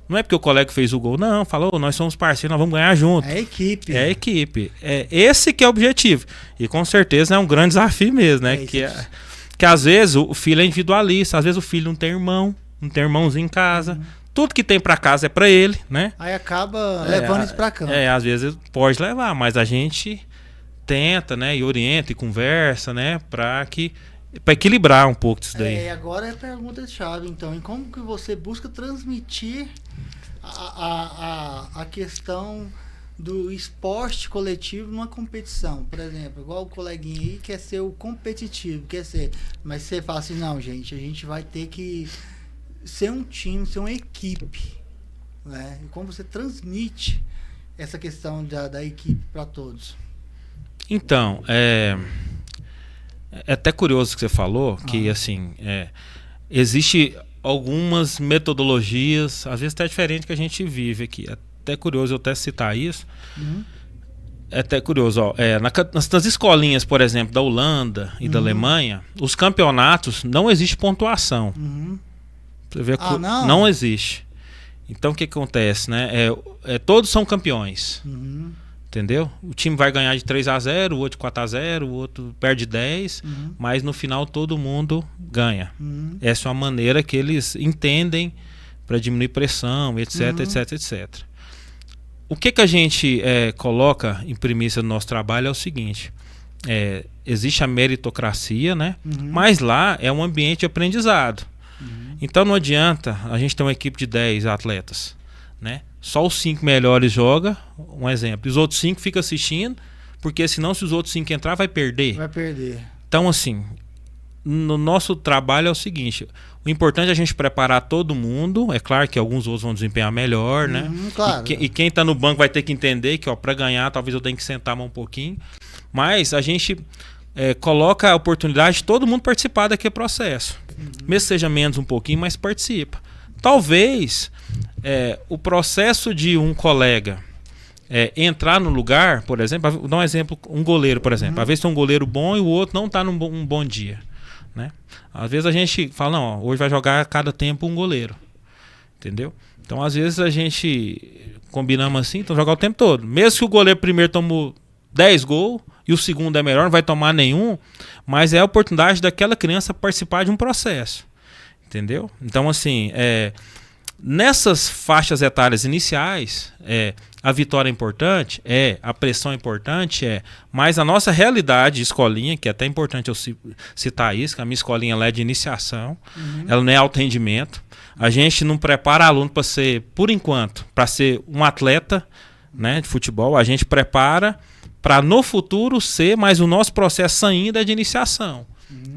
Não é porque o colega fez o gol, não. Falou, nós somos parceiros, nós vamos ganhar junto. É a equipe. É a equipe. Esse que é o objetivo. E com certeza é um grande desafio mesmo, né? Que às vezes o filho é individualista, às vezes o filho não tem irmão, não tem irmãozinho em casa. Tudo que tem pra casa é pra ele, né? Aí acaba levando isso pra campo. Às vezes pode levar, mas a gente tenta, né, e orienta e conversa, né, para equilibrar um pouco disso daí. Agora é a pergunta-chave, então. E como que você busca transmitir a questão do esporte coletivo numa competição? Por exemplo, igual o coleguinha aí quer ser o competitivo, mas você fala assim, não, gente, a gente vai ter que ser um time, ser uma equipe, né? E como você transmite essa questão da equipe para todos? Então, é até curioso que você falou, que assim, existe algumas metodologias, às vezes até diferente que a gente vive aqui. É até curioso eu até citar isso. É até curioso, ó, nas escolinhas, por exemplo, da Holanda e da Alemanha, os campeonatos não existe pontuação. Você vê que não existe. Então o que acontece, né? Todos são campeões. Entendeu? O time vai ganhar de 3-0, o outro de 4-0, o outro perde 10, mas no final todo mundo ganha. Essa é uma maneira que eles entendem para diminuir pressão, etc, etc, etc. O que a gente coloca em premissa no nosso trabalho é o seguinte: existe a meritocracia, né? Mas lá é um ambiente de aprendizado. Então não adianta a gente ter uma equipe de 10 atletas, né? Só os 5 melhores jogam, um exemplo. E os outros 5 ficam assistindo, porque senão se os outros 5 entrar, vai perder. Vai perder. Então, assim, no nosso trabalho é o seguinte: o importante é a gente preparar todo mundo. É claro que alguns outros vão desempenhar melhor, né? Claro. E quem está no banco vai ter que entender que, para ganhar, talvez eu tenha que sentar mais um pouquinho. Mas a gente coloca a oportunidade de todo mundo participar daquele processo. Mesmo que seja menos um pouquinho, mas participa. Talvez o processo de um colega entrar no lugar, por exemplo, vou dar um exemplo, um goleiro, por exemplo. Às vezes tem um goleiro bom e o outro não está num bom dia, né? Às vezes a gente fala, não, ó, hoje vai jogar a cada tempo um goleiro, entendeu? Então às vezes a gente combinamos assim, então jogar o tempo todo. Mesmo que o goleiro primeiro tomou 10 gols e o segundo é melhor, não vai tomar nenhum, mas é a oportunidade daquela criança participar de um processo, entendeu? Então assim, nessas faixas etárias iniciais, a vitória é importante, a pressão é importante, mas a nossa realidade de escolinha, que é até importante eu citar isso, que a minha escolinha ela é de iniciação, ela não é alto rendimento. A gente não prepara aluno para ser, por enquanto, para ser um atleta, né, de futebol. A gente prepara para no futuro ser, mas o nosso processo ainda é de iniciação.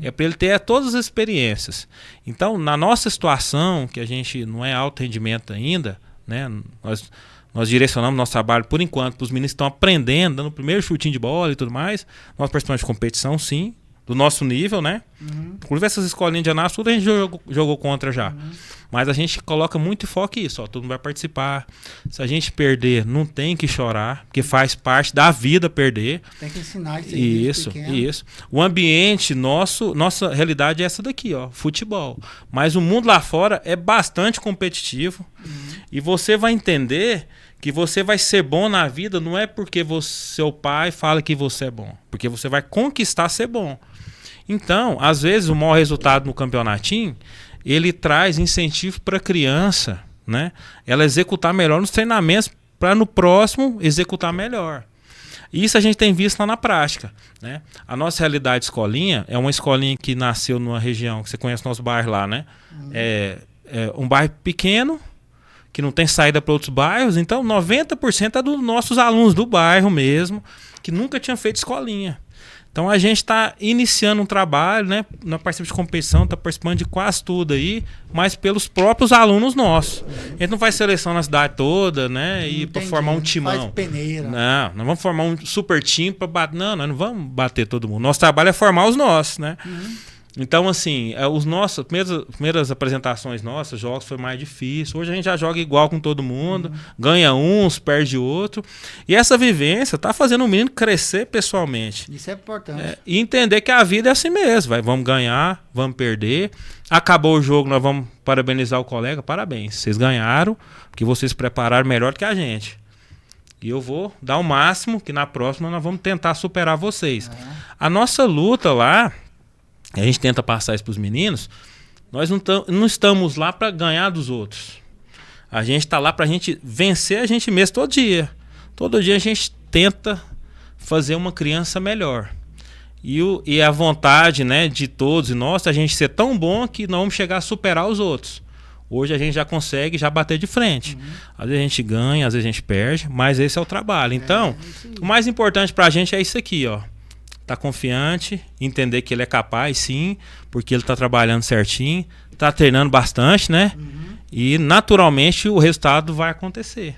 É para ele ter todas as experiências. Então, na nossa situação, que a gente não é alto rendimento ainda, né, nós direcionamos nosso trabalho, por enquanto, para os meninos que estão aprendendo, dando o primeiro chutinho de bola e tudo mais. Nós participamos de competição, sim, do nosso nível, né? Inclusive essas escolinhas de Anápolis, tudo a gente jogou contra já. Mas a gente coloca muito foco nisso, ó, todo mundo vai participar. Se a gente perder, não tem que chorar, porque faz parte da vida perder. Tem que ensinar isso. Isso. O ambiente nossa realidade é essa daqui, ó, futebol. Mas o mundo lá fora é bastante competitivo. E você vai entender que você vai ser bom na vida não é porque seu pai fala que você é bom, porque você vai conquistar ser bom. Então, às vezes, o maior resultado no campeonatinho, ele traz incentivo para a criança, né? Ela executar melhor nos treinamentos para no próximo executar melhor. Isso a gente tem visto lá na prática, né? A nossa realidade escolinha é uma escolinha que nasceu numa região, que você conhece o nosso bairro lá, né? É um bairro pequeno, que não tem saída para outros bairros, então 90% é dos nossos alunos do bairro mesmo, que nunca tinham feito escolinha. Então a gente está iniciando um trabalho, né? Na participação de competição, está participando de quase tudo aí, mas pelos próprios alunos nossos. A gente não faz seleção na cidade toda, né? E para formar um timão. Faz peneira. Não, nós vamos formar um super time para bater. Não, nós não vamos bater todo mundo. Nosso trabalho é formar os nossos, né? Então, assim, os nossos primeiras apresentações nossas, jogos foi mais difícil. Hoje a gente já joga igual com todo mundo, ganha uns, perde outro. E essa vivência tá fazendo o menino crescer pessoalmente. Isso é importante. E entender que a vida é assim mesmo. Vamos ganhar, vamos perder. Acabou o jogo, nós vamos parabenizar o colega. Parabéns, vocês ganharam, porque vocês prepararam melhor que a gente. E eu vou dar o máximo, que na próxima nós vamos tentar superar vocês. A nossa luta lá, a gente tenta passar isso para os meninos, nós não estamos lá para ganhar dos outros. A gente está lá para a gente vencer a gente mesmo todo dia. Todo dia a gente tenta fazer uma criança melhor. E a vontade, né, de todos e nós, a gente ser tão bom que não vamos chegar a superar os outros. Hoje a gente já consegue já bater de frente. Às vezes a gente ganha, às vezes a gente perde, mas esse é o trabalho. Então, o mais importante pra gente é isso aqui, ó. Tá confiante, entender que ele é capaz, sim, porque ele tá trabalhando certinho, tá treinando bastante, né? E naturalmente o resultado vai acontecer.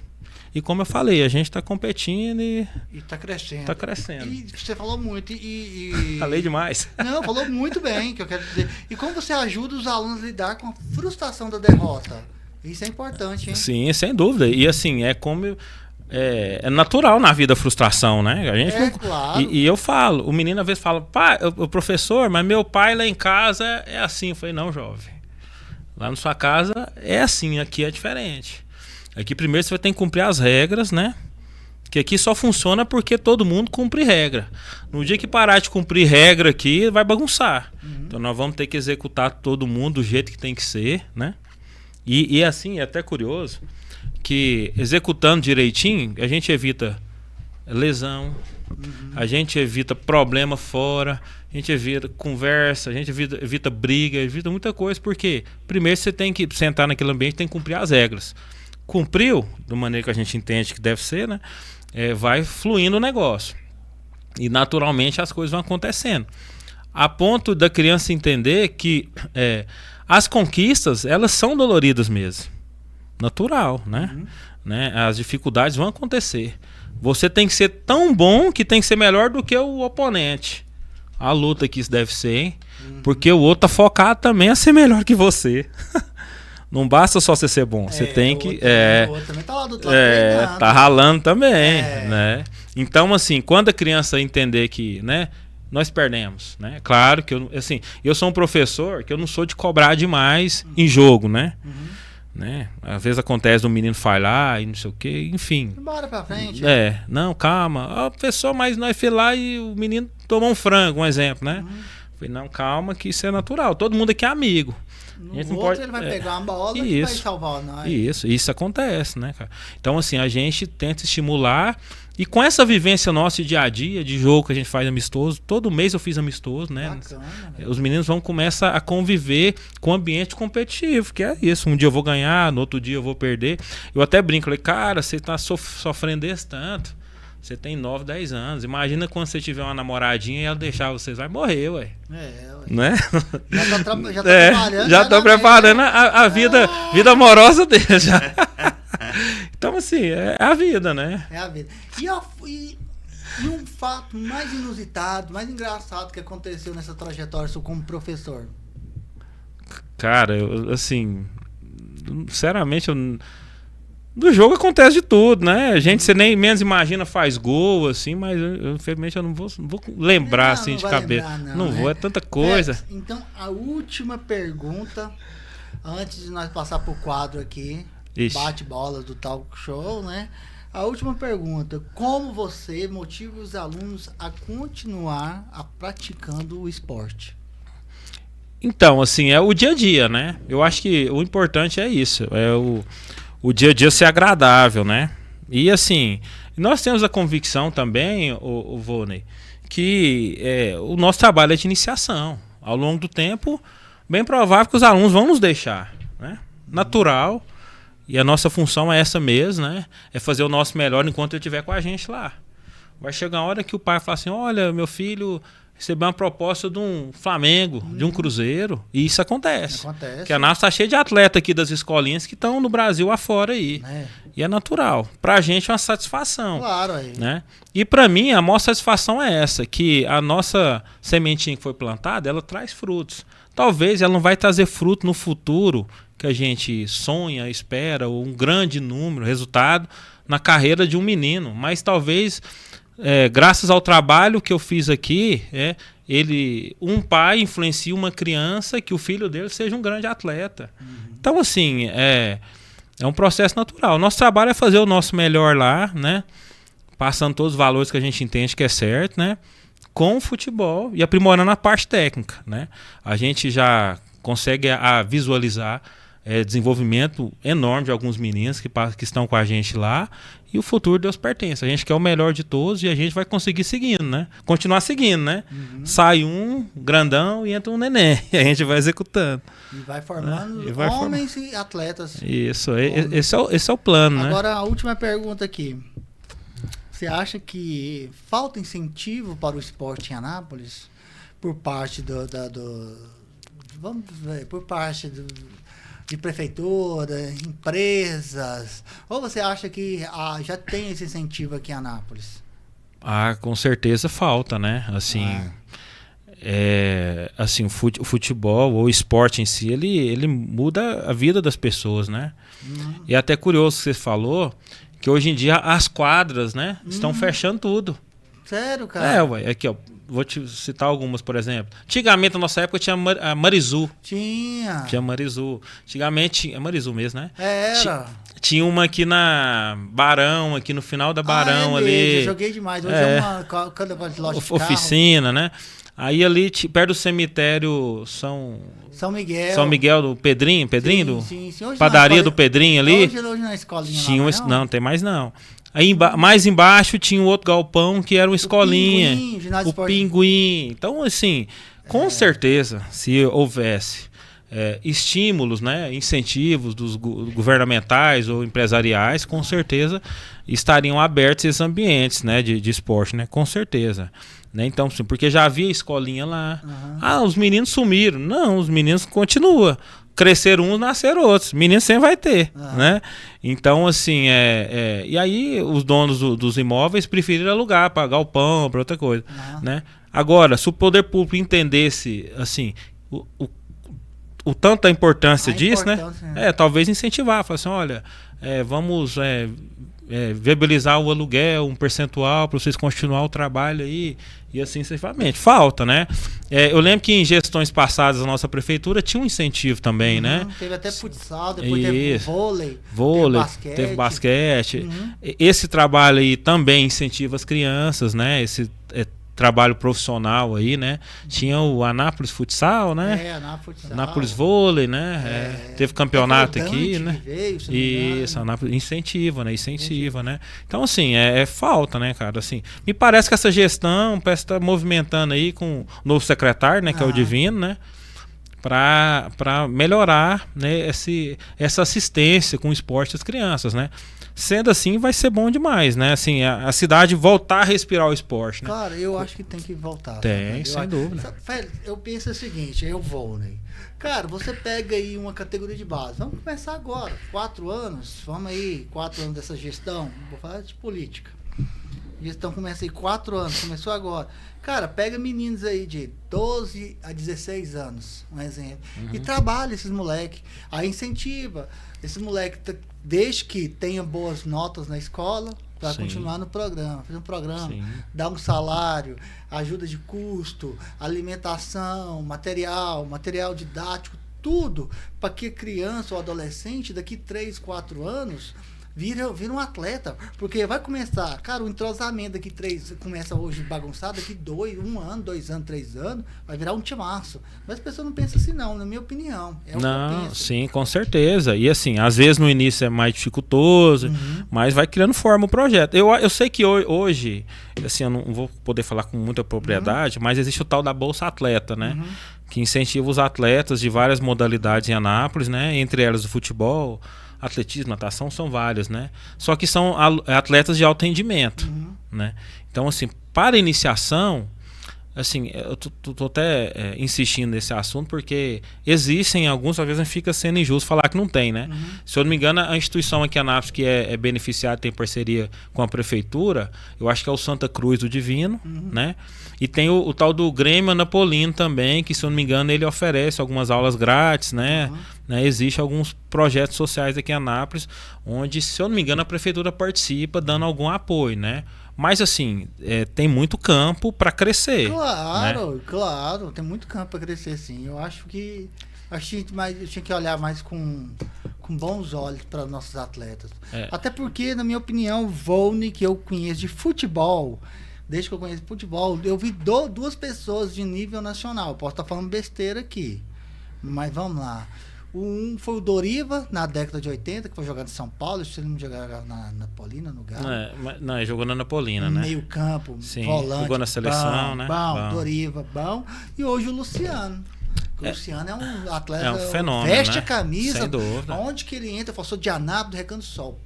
E como eu falei, a gente está competindo e tá crescendo. Tá crescendo. E você falou muito Falei demais. Não, falou muito bem, que eu quero dizer. E como você ajuda os alunos a lidar com a frustração da derrota? Isso é importante, hein? Sim, sem dúvida. E assim, é como... É natural na vida a frustração, né? A gente claro. E eu falo, o menino às vezes fala, pai, o professor, mas meu pai lá em casa é assim. Eu falei, não, jovem. Lá na sua casa é assim, aqui é diferente. Aqui primeiro você vai ter que cumprir as regras, né? Que aqui só funciona porque todo mundo cumpre regra. No dia que parar de cumprir regra aqui, vai bagunçar. Então nós vamos ter que executar todo mundo do jeito que tem que ser, né? E assim, é até curioso, que executando direitinho, a gente evita lesão, a gente evita problema fora, a gente evita conversa, a gente evita briga, evita muita coisa, porque primeiro você tem que sentar naquele ambiente, tem que cumprir as regras. Cumpriu, da maneira que a gente entende que deve ser, né? Vai fluindo o negócio. E naturalmente as coisas vão acontecendo. A ponto da criança entender que as conquistas, elas são doloridas mesmo. Natural, né? As dificuldades vão acontecer. Você tem que ser tão bom que tem que ser melhor do que o oponente. A luta que isso deve ser, hein? Porque o outro tá focado também a ser melhor que você. Não basta só você ser bom, você tem que... O outro também tá lá do outro lado tá ralando também, né? Então, assim, quando a criança entender que, né, nós perdemos, né? Claro que eu sou um professor que eu não sou de cobrar demais em jogo, né? Né? Às vezes acontece um menino falhar e não sei o que, enfim. Bora pra frente. Não, calma. Professor, mas nós fomos lá e o menino tomou um frango, um exemplo, né? Falei, não, calma, que isso é natural. Todo mundo aqui é amigo. No outro pode... ele vai pegar uma bola e vai salvar nós. Isso acontece, né, cara? Então, assim, a gente tenta estimular. E com essa vivência nossa de dia a dia, de jogo que a gente faz amistoso, todo mês eu fiz amistoso, né? Bacana, os meninos vão começar a conviver com o ambiente competitivo, que é isso. Um dia eu vou ganhar, no outro dia eu vou perder. Eu até brinco, falei, cara, você tá sofrendo desse tanto. Você tem 9, 10 anos. Imagina quando você tiver uma namoradinha e ela deixar vocês, vai morrer, ué. Né? Já tô preparando a vida amorosa dele já. Então, assim, é a vida, né? É a vida. E um fato mais inusitado, mais engraçado que aconteceu nessa trajetória sua como professor? Cara, assim, sinceramente, do jogo acontece de tudo, né? A gente, você nem menos imagina, faz gol, assim, mas infelizmente eu não vou lembrar, assim, de cabeça. Não vou, é tanta coisa. Então, a última pergunta, antes de nós passar pro quadro aqui, bate-bola do Talk Show, né? A última pergunta, como você motiva os alunos a continuar praticando o esporte? Então, assim, é o dia a dia, né? Eu acho que o importante é isso, o dia a dia ser agradável, né? E assim, nós temos a convicção também, o Volney, que o nosso trabalho é de iniciação. Ao longo do tempo, bem provável que os alunos vão nos deixar, né? Natural. E a nossa função é essa mesmo, né? É fazer o nosso melhor enquanto ele estiver com a gente lá. Vai chegar a hora que o pai fala assim, olha, meu filho recebeu uma proposta de um Flamengo, de um Cruzeiro, e isso acontece. Porque a NASA está cheia de atletas aqui das escolinhas que estão no Brasil afora aí. E é natural. Pra gente é uma satisfação. Claro, aí. Né? E pra mim, a maior satisfação é essa, que a nossa sementinha que foi plantada, ela traz frutos. Talvez ela não vai trazer fruto no futuro, que a gente sonha, espera, ou um grande número, resultado na carreira de um menino, mas talvez graças ao trabalho que eu fiz aqui, um pai influencia uma criança que o filho dele seja um grande atleta. Então, assim, é um processo natural. Nosso trabalho é fazer o nosso melhor lá, né? Passando todos os valores que a gente entende que é certo, né? Com o futebol e aprimorando a parte técnica, né? A gente já consegue visualizar desenvolvimento enorme de alguns meninos que estão com a gente lá, e o futuro Deus pertence. A gente quer o melhor de todos e a gente vai conseguir seguindo, né? Continuar seguindo, né? Sai um grandão e entra um neném, e a gente vai executando. E vai formando homens e atletas. Isso, esse é o plano, né? Agora, a última pergunta aqui. Você acha que falta incentivo para o esporte em Anápolis por parte de prefeitura, empresas? Ou você acha que já tem esse incentivo aqui em Anápolis? Com certeza falta, né? Assim, o futebol ou o esporte em si, ele muda a vida das pessoas, né? E é até curioso que você falou que hoje em dia as quadras, né, estão fechando tudo. Sério, cara? Ué, aqui, ó, vou te citar algumas, por exemplo. Antigamente, na nossa época, tinha a Marizu. Tinha Marizu. Antigamente, é Marizu mesmo, né? Era. Tinha uma aqui na Barão, aqui no final da Barão ali. Eu joguei demais. Hoje é uma loja de oficina, né? Aí ali, perto do cemitério São Miguel do Pedrinho, sim. Padaria do Pedrinho ali. Hoje na escolinha tinha não tem mais não. Aí mais embaixo tinha um outro galpão que era uma escolinha. O Pinguim. Então, assim, com certeza, se houvesse estímulos, né, incentivos dos governamentais ou empresariais, com certeza estariam abertos esses ambientes, né, de esporte, né, com certeza. Né? Então, sim, porque já havia escolinha lá. Os meninos sumiram. Não, os meninos continuam. Cresceram uns, nasceram outros. Meninos sempre vai ter. Né? Então, assim, e aí os donos dos imóveis preferiram alugar, pagar o pão, para outra coisa. Né? Agora, se o poder público entendesse, assim, o tanto da importância disso, né? Talvez incentivar. Falar assim, olha, vamos viabilizar o aluguel, um percentual para vocês continuar o trabalho aí, e assim sucessivamente. Falta, né? Eu lembro que em gestões passadas a nossa prefeitura tinha um incentivo também, né? Teve até futsal, depois teve vôlei, teve basquete. Esse trabalho aí também incentiva as crianças, né? Esse trabalho profissional aí, né? Tinha o Anápolis Futsal, né? Anápolis Vôlei, né? Teve campeonato aqui, né? Isso, Anápolis incentiva, né? Então, assim, falta, né, cara? Assim, me parece que essa gestão parece estar movimentando aí com o novo secretário, né? Que é o Divino, né? Para melhorar, né, essa assistência com o esporte das crianças, né? Sendo assim, vai ser bom demais, né? Assim, a cidade voltar a respirar o esporte, né? Cara, eu acho que tem que voltar. Tem, sem dúvida. Eu penso o seguinte, eu vou, né? Cara, você pega aí uma categoria de base. Vamos começar agora, 4 anos. Vamos aí, 4 anos dessa gestão. Vou falar de política. Gestão começa aí 4 anos, começou agora. Cara, pega meninos aí de 12 a 16 anos, um exemplo. E trabalha esses moleques. Aí incentiva. Esse moleque, desde que tenha boas notas na escola, para continuar no programa. Fazer um programa, dar um salário, ajuda de custo, alimentação, material didático, tudo para que a criança ou adolescente, daqui 3, 4 anos, vira um atleta, porque vai começar, cara, o entrosamento daqui 3, começa hoje bagunçado, daqui 1 ano, 2 anos, 3 anos, vai virar um timaço. Mas as pessoas não pensam assim não, na minha opinião. Não, sim, com certeza. E assim, às vezes no início é mais dificultoso, mas vai criando forma o projeto. Eu sei que hoje, assim, eu não vou poder falar com muita propriedade, mas existe o tal da Bolsa Atleta, né? Que incentiva os atletas de várias modalidades em Anápolis, né? Entre elas o futebol, atletismo, natação, são vários, né? Só que são atletas de alto rendimento, né? Então, assim, para iniciação, assim, eu tô até insistindo nesse assunto porque existem alguns, às vezes fica sendo injusto falar que não tem, né? Se eu não me engano, a instituição aqui em Anápolis que é beneficiada, tem parceria com a prefeitura, eu acho que é o Santa Cruz do Divino, né? E tem o tal do Grêmio Anapolino também, que se eu não me engano ele oferece algumas aulas grátis, né? Existem alguns projetos sociais aqui em Anápolis, onde, se eu não me engano, a prefeitura participa dando algum apoio, né? Mas assim, tem muito campo para crescer. Claro, né? Claro, tem muito campo para crescer, sim. Eu acho que eu tinha que olhar mais com bons olhos para nossos atletas. Até porque, na minha opinião, o Volney, que eu conheço de futebol, desde que eu conheço futebol, eu vi 2 pessoas de nível nacional. Posso estar falando besteira aqui, mas vamos lá. Um foi o Doriva, na década de 80, que foi jogado em São Paulo. Se ele não jogava na Napolina, no Galo. Não, ele jogou na Napolina, né? Meio campo, Sim, volante. jogou na seleção, bom, né? Bom, Doriva, bom. E hoje o Luciano. O Luciano é um atleta. É um fenômeno, veste né? a camisa. Sem dúvida. Onde que ele entra, eu falo, sou de Anápolis, do Recanto do Sol.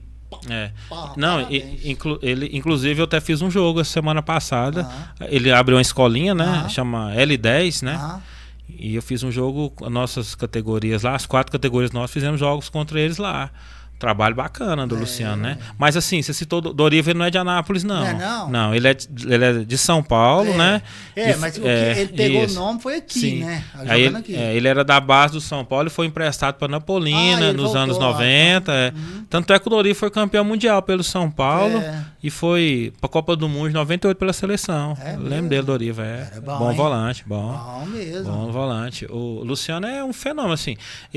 Não, ele, inclusive eu até fiz um jogo essa semana passada. Ele abriu uma escolinha, né? Chama L10, né? E eu fiz um jogo com nossas categorias lá, as 4 categorias nós fizemos jogos contra eles lá. Trabalho bacana do Luciano, né? Mas assim, você citou Doriva, ele não é de Anápolis, não. Não, ele é de São Paulo, né? Mas o que ele pegou o nome foi aqui, sim. né? Aí ele era da base do São Paulo e foi emprestado para Napolina nos anos 90. Tanto é que o Doriva foi campeão mundial pelo São Paulo e foi para a Copa do Mundo em 98 pela seleção. Lembro dele, Doriva. Era bom volante, bom mesmo. Bom volante. O Luciano é um fenômeno, assim.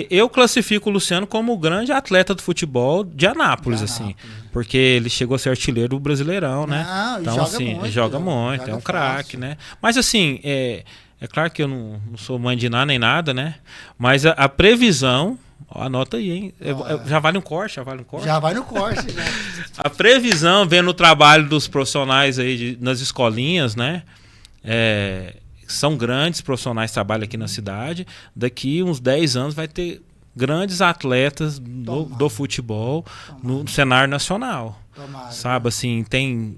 Eu classifico o Luciano como o grande atleta do futebol de Anápolis, assim, porque ele chegou a ser artilheiro do Brasileirão, né? Então, joga assim, muito, joga muito, é um craque, né? Mas assim, é claro que eu não sou mãe de nada nem nada, né? Mas a previsão, anota aí, hein? Já vale um corte? Já vai no corte. Já. A previsão, vendo o trabalho dos profissionais aí nas escolinhas, né? São grandes profissionais que trabalham aqui na cidade. Daqui uns 10 anos vai ter grandes atletas do futebol no cenário nacional. Sabe, assim, tem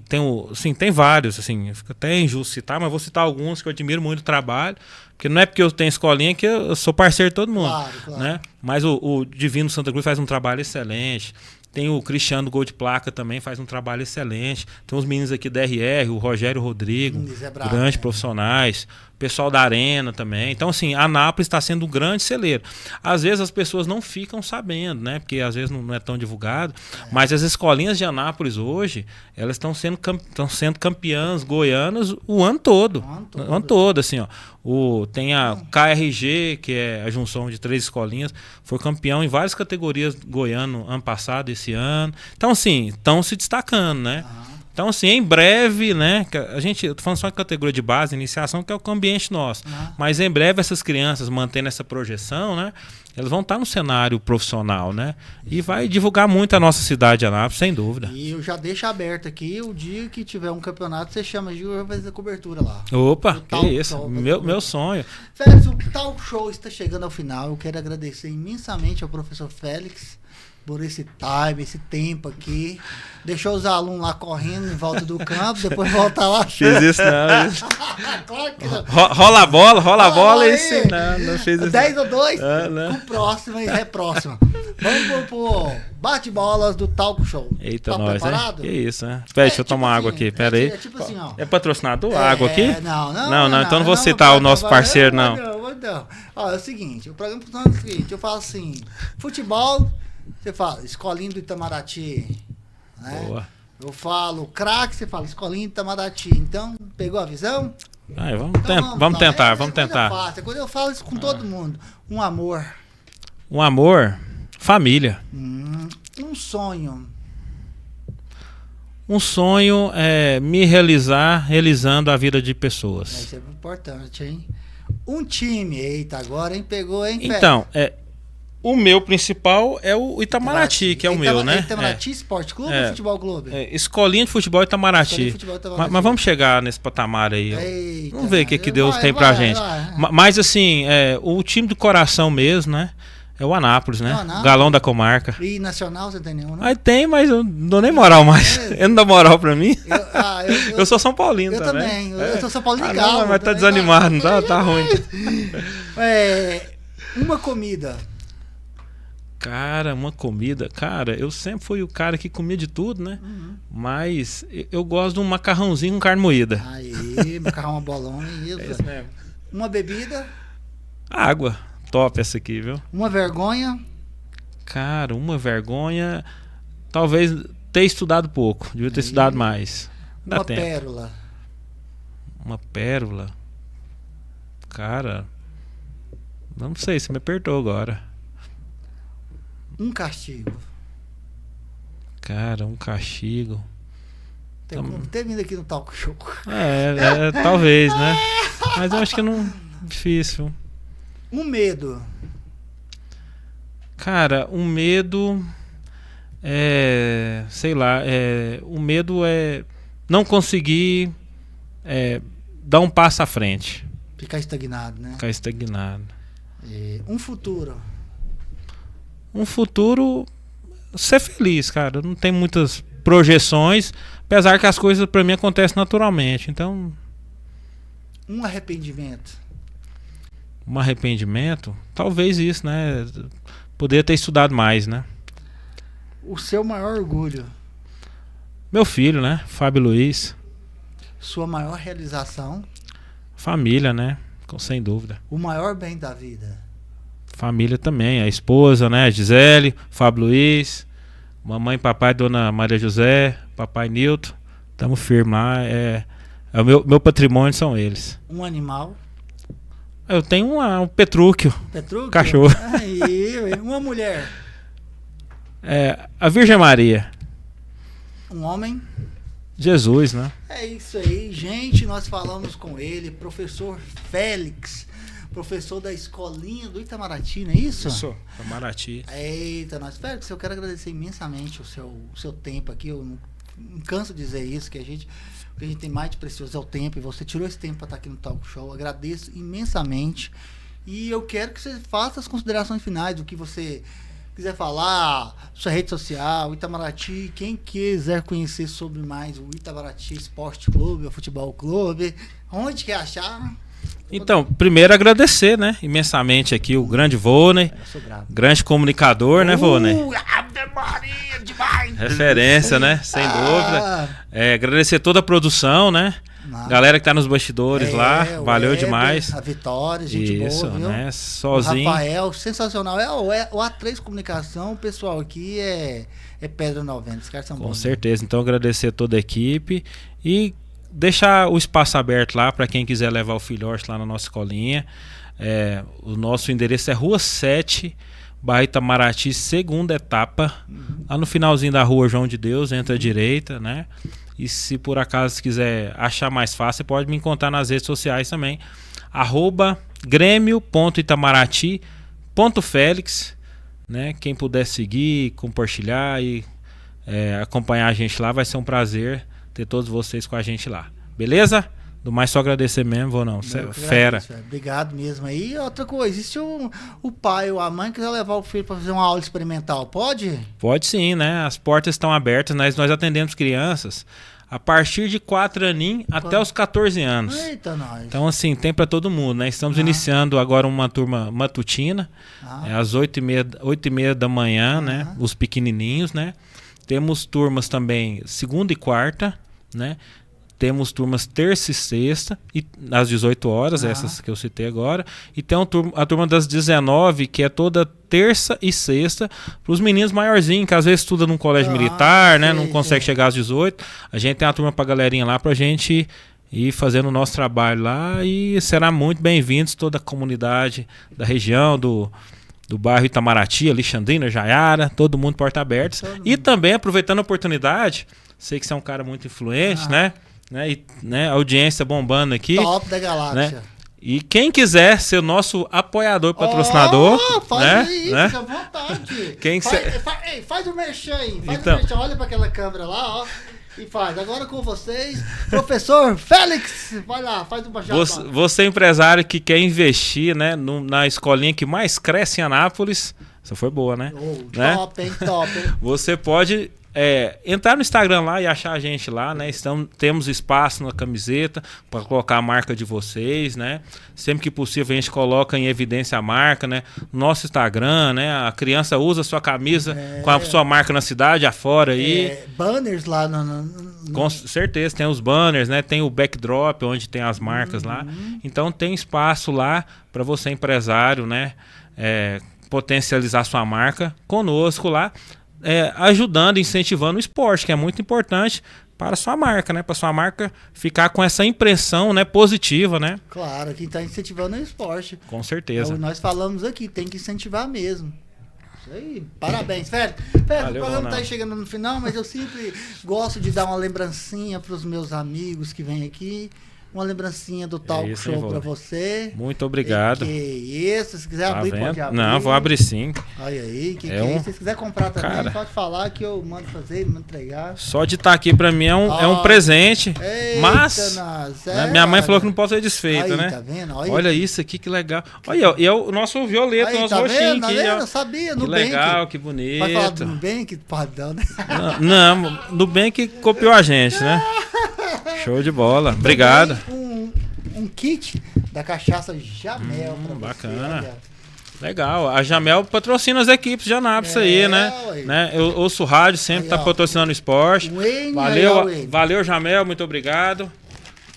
vários, assim, fica até injusto citar, mas vou citar alguns que eu admiro muito o trabalho, porque não é porque eu tenho escolinha que eu sou parceiro de todo mundo, claro. Né? Mas o Divino Santa Cruz faz um trabalho excelente. Tem o Cristiano Gol de Placa também, faz um trabalho excelente. Tem uns meninos aqui da RR, o Rogério e o Rodrigo, grandes profissionais. O pessoal da Arena também. Então, assim, a Anápolis está sendo um grande celeiro. Às vezes as pessoas não ficam sabendo, né? Porque às vezes não é tão divulgado. Mas as escolinhas de Anápolis hoje, elas estão sendo campeãs goianas o ano todo. O ano todo, assim, ó. Tem a KRG, que é a junção de 3 escolinhas, foi campeão em várias categorias goiano ano passado, esse ano. Então, assim, estão se destacando, né? Então, assim, em breve, né? Eu tô falando só de categoria de base, iniciação, que é o ambiente nosso. Mas em breve essas crianças, mantendo essa projeção, né? Elas vão estar no cenário profissional, né? E vai divulgar muito a nossa cidade de Anápolis, sem dúvida. E eu já deixo aberto aqui, o dia que tiver um campeonato, você chama de vai fazer a cobertura lá. Opa, que isso, meu sonho. Félix, o Talk Show está chegando ao final. Eu quero agradecer imensamente ao professor Félix por esse time, esse tempo aqui. Deixou os alunos lá correndo em volta do campo, depois volta lá. Fiz isso não. Claro que não. Rola a bola e sim, não fiz isso. 10 ou 2, com próxima e repróxima. Vamos pro bate-bolas do Talk Show. Eita, tá nós, preparado? Que isso, né? Pera, deixa eu tomar água aqui, pera aí. Tipo assim, ó. É patrocinador água aqui? Não, então não vou citar o nosso parceiro, não. Não. Ó, é o seguinte, o programa funciona o seguinte, eu falo assim, futebol, você fala, escolinha do Itamaraty, né? Boa. Eu falo craque, você fala escolinha do Itamaraty. Então, pegou a visão? Vamos tentar. Fácil. Quando eu falo isso com todo mundo, um amor. Um amor, família. Um sonho. Um sonho é me realizando a vida de pessoas. Isso é importante, hein? Um time, eita, agora, hein? Pegou, hein? Então, o meu principal é o Itamaraty, que é o meu, né? Itamaraty Esporte Clube ou Futebol Clube? Escolinha de Futebol Itamaraty. Mas vamos chegar nesse patamar aí. Eita, vamos ver o que Deus tem pra gente. Mas assim, o time do coração mesmo, né? É o Anápolis, né? Galão da comarca. E nacional você tem nenhum, não? Aí tem, mas eu não dou nem moral mais. Ele não dá moral pra mim. Eu sou São Paulino também. Eu sou São Paulino Galo. Não, mas tá desanimado, não tá ruim. Uma comida. Cara, uma comida. Cara, eu sempre fui o cara que comia de tudo, né? Mas eu gosto de um macarrãozinho com carne moída. Aí, macarrão bolona, isso. É isso mesmo. Uma bebida. Água. Top essa aqui, viu? Uma vergonha. Cara, uma vergonha. Talvez ter estudado pouco. Devia ter estudado mais. Uma pérola. Uma pérola. Cara, não sei, você me apertou agora. Um castigo. Cara, um castigo. Tem vindo aqui no Talk Show. Talvez, né? Mas eu acho que não. Difícil. Um medo. Um medo. Cara, um medo sei lá, o medo é não conseguir dar um passo à frente. Ficar estagnado, né? Ficar estagnado. Um futuro. Um futuro, ser feliz, cara. Não tem muitas projeções, apesar que as coisas pra mim acontecem naturalmente. Então, Um arrependimento. um arrependimento, talvez isso, né? Poderia ter estudado mais, né? O seu maior orgulho. Meu filho, né? Fábio Luiz. Sua maior realização. Família, né? Sem dúvida. O maior bem da vida. Família também, a esposa, né? A Gisele, Fábio Luiz, mamãe, papai, dona Maria José, papai Nilton. Tamo firme lá. O meu patrimônio são eles. Um animal. Eu tenho um Petrúquio. Petrúquio? Cachorro. Aí, uma mulher. A Virgem Maria. Um homem. Jesus, né? É isso aí, gente. Nós falamos com ele, professor Félix, professor da escolinha do Itamaraty, não é isso? Isso, Itamaraty. Eita, Félix, eu quero agradecer imensamente o seu tempo aqui. Eu não canso de dizer isso, que o que a gente tem mais de precioso é o tempo, e você tirou esse tempo para estar aqui no Talk Show. Eu agradeço imensamente. E eu quero que você faça as considerações finais do que você quiser falar, sua rede social, o Itamaraty, quem quiser conhecer sobre mais o Itamaraty Esporte Clube, o Futebol Clube, onde quer achar? Então, primeiro agradecer, né, imensamente aqui o grande Vônei, grande comunicador, né, Vônei? Ave Maria, demais! Referência, né, sem dúvida. Agradecer toda a produção, né? Galera que tá nos bastidores lá, valeu demais. A Vitória, gente isso, boa, viu? Né? Sozinho. O Rafael, sensacional. O A3 Comunicação, o pessoal aqui é pedra 90. Os caras são bons. Com certeza. Então, agradecer toda a equipe e deixar o espaço aberto lá para quem quiser levar o filhote lá na nossa escolinha. O nosso endereço é Rua 7, bairro Itamaraty, segunda etapa. Lá no finalzinho da Rua João de Deus, entra à direita, né? E se por acaso quiser achar mais fácil, você pode me encontrar nas redes sociais também. @gremio.itamaraty.felix, né? Quem puder seguir, compartilhar e acompanhar a gente lá, vai ser um prazer ter todos vocês com a gente lá. Beleza? Do mais só agradecer mesmo, vou não. Fera. Obrigado mesmo aí. Outra coisa, e se o pai ou a mãe quiser levar o filho para fazer uma aula experimental, pode? Pode sim, né? As portas estão abertas, nós atendemos crianças a partir de 4 aninhos até os 14 anos. Eita, nós. Então, assim, tem para todo mundo, né? Estamos iniciando agora uma turma matutina, às 8h30 da manhã, né? Os pequenininhos, né? Temos turmas também segunda e quarta, né? Temos turmas terça e sexta, às 18 horas, essas que eu citei agora. E tem a turma das 19, que é toda terça e sexta, para os meninos maiorzinhos, que às vezes estudam num colégio militar, né? Não consegue chegar às 18. A gente tem a turma para a galerinha lá, para a gente ir fazendo o nosso trabalho lá. E será muito bem-vindos toda a comunidade da região, do bairro Itamaraty, Alexandrina, Jaiara, todo mundo porta aberta. E também, aproveitando a oportunidade, sei que você é um cara muito influente, né? A audiência bombando aqui. Top da galáxia. Né? E quem quiser ser o nosso apoiador, patrocinador, faz né? isso, fica à vontade. Faz o merchan aí. Faz o merchan, olha para aquela câmera lá, ó. E faz. Agora com vocês, professor Félix. Vai lá, faz uma jabá. Você empresário que quer investir, né, na escolinha que mais cresce em Anápolis. Essa foi boa, né? Top, hein? Você pode entrar no Instagram lá e achar a gente lá, né? Temos espaço na camiseta para colocar a marca de vocês, né? Sempre que possível a gente coloca em evidência a marca, né? Nosso Instagram, né? A criança usa a sua camisa com a sua marca na cidade, afora aí. Banners lá Com certeza, tem os banners, né? Tem o backdrop onde tem as marcas lá. Então tem espaço lá para você, empresário, né? Potencializar sua marca conosco lá. Ajudando, incentivando o esporte, que é muito importante para a sua marca, né? Para a sua marca ficar com essa impressão, né, positiva, né? Claro, quem está incentivando é o esporte. Com certeza. Nós falamos aqui, tem que incentivar mesmo. Isso aí, parabéns, Félix. O programa está chegando no final, mas eu sempre gosto de dar uma lembrancinha para os meus amigos que vêm aqui. uma lembrancinha do Talk isso, Show hein, pra vô? você. Muito obrigado. Que isso, se quiser Tá abrir, vendo? pode abrir. Não, vou abrir sim. Olha aí, que É é um- isso. Se quiser comprar também, Cara. pode falar que eu mando fazer, mando entregar. Só de estar aqui pra mim é um Ó, presente. Eita, Mas nós, né, minha mãe falou que não pode ser aí, desfeita, né? Tá vendo? Olha isso aqui, que legal. Olha, e é o nosso violeta, Aí, o nosso tá roxinho vendo? Tá aqui. vendo? Ó. Eu sabia, Que Nubank. legal, que Pode falar do bonito. Nubank, padrão, né? Não, Nubank copiou a gente, né? Show de bola. Obrigado. Um kit da cachaça Jamel pra você, bacana. olha. Legal. A Jamel patrocina as equipes de Anápolis aí, né? Ué. Eu ouço o rádio, sempre Aí, tá ó. patrocinando o esporte. Wayne, Valeu, aí, ó, Wayne. valeu, Jamel, muito obrigado.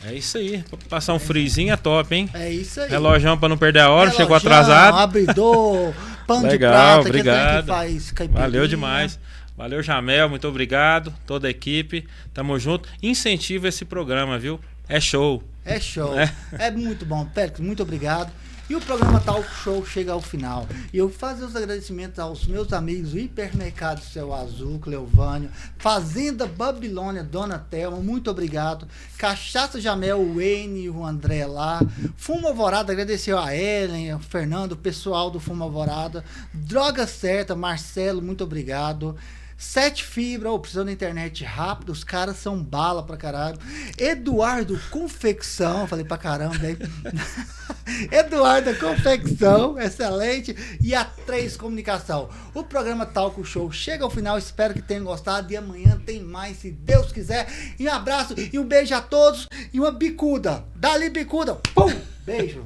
É isso aí. Passar um frizinho é top, hein? É isso aí. Relojão pra não perder a hora, chegou Relojão, atrasado. Abridor, pão de Legal, prata, que obrigado. faz caipirinha. Valeu demais. Valeu, Jamel, muito obrigado. Toda a equipe, tamo junto. Incentiva esse programa, viu? É show. É show. É. É muito bom. Pérez, muito obrigado. E o programa Talk Show chega ao final. E eu fazer os agradecimentos aos meus amigos do Hipermercado Céu Azul, Cleovânio, Fazenda Babilônia, Dona Thelma, muito obrigado. Cachaça Jamel, o Wayne, o André lá. Fumo Alvorada, agradecer a Ellen, o Fernando, o pessoal do Fumo Alvorada. Droga Certa, Marcelo, muito obrigado. 7 Fibra, precisando da internet rápido, os caras são bala pra caralho. Eduardo Confecção, falei pra caramba aí. Eduardo Confecção, excelente. E a 3 Comunicação. O programa Talk Show chega ao final, espero que tenham gostado. E amanhã tem mais, se Deus quiser. E um abraço e um beijo a todos. E uma bicuda. Dali bicuda. Pum! Beijo.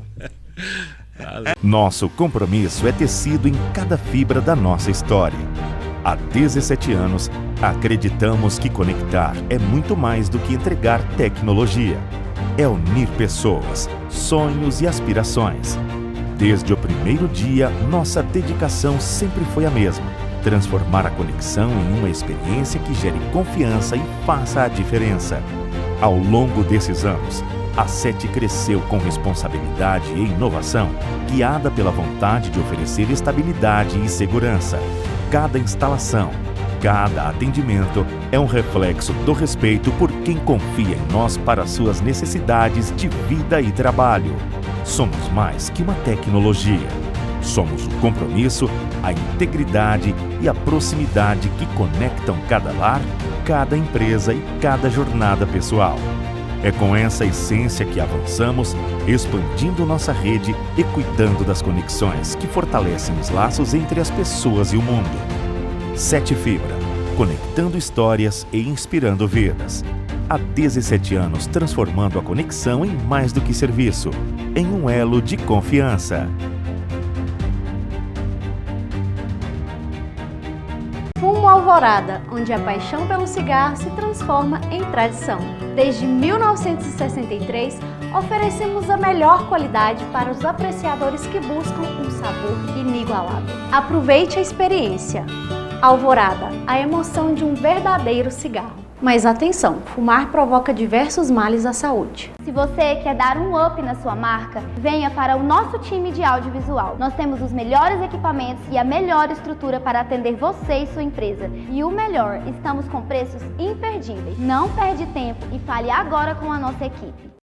Nosso compromisso é tecido em cada fibra da nossa história. Há 17 anos, acreditamos que conectar é muito mais do que entregar tecnologia. É unir pessoas, sonhos e aspirações. Desde o primeiro dia, nossa dedicação sempre foi a mesma: transformar a conexão em uma experiência que gere confiança e faça a diferença. Ao longo desses anos, a SET cresceu com responsabilidade e inovação, guiada pela vontade de oferecer estabilidade e segurança. Cada instalação, cada atendimento é um reflexo do respeito por quem confia em nós para suas necessidades de vida e trabalho. Somos mais que uma tecnologia. Somos o compromisso, a integridade e a proximidade que conectam cada lar, cada empresa e cada jornada pessoal. É com essa essência que avançamos, expandindo nossa rede e cuidando das conexões que fortalecem os laços entre as pessoas e o mundo. 7 Fibra, conectando histórias e inspirando vidas. Há 17 anos transformando a conexão em mais do que serviço, em um elo de confiança. Fumo Alvorada, onde a paixão pelo cigarro se transforma em tradição. Desde 1963, oferecemos a melhor qualidade para os apreciadores que buscam um sabor inigualável. Aproveite a experiência. Alvorada, a emoção de um verdadeiro cigarro. Mas atenção, fumar provoca diversos males à saúde. Se você quer dar um up na sua marca, venha para o nosso time de audiovisual. Nós temos os melhores equipamentos e a melhor estrutura para atender você e sua empresa. E o melhor, estamos com preços imperdíveis. Não perde tempo e fale agora com a nossa equipe.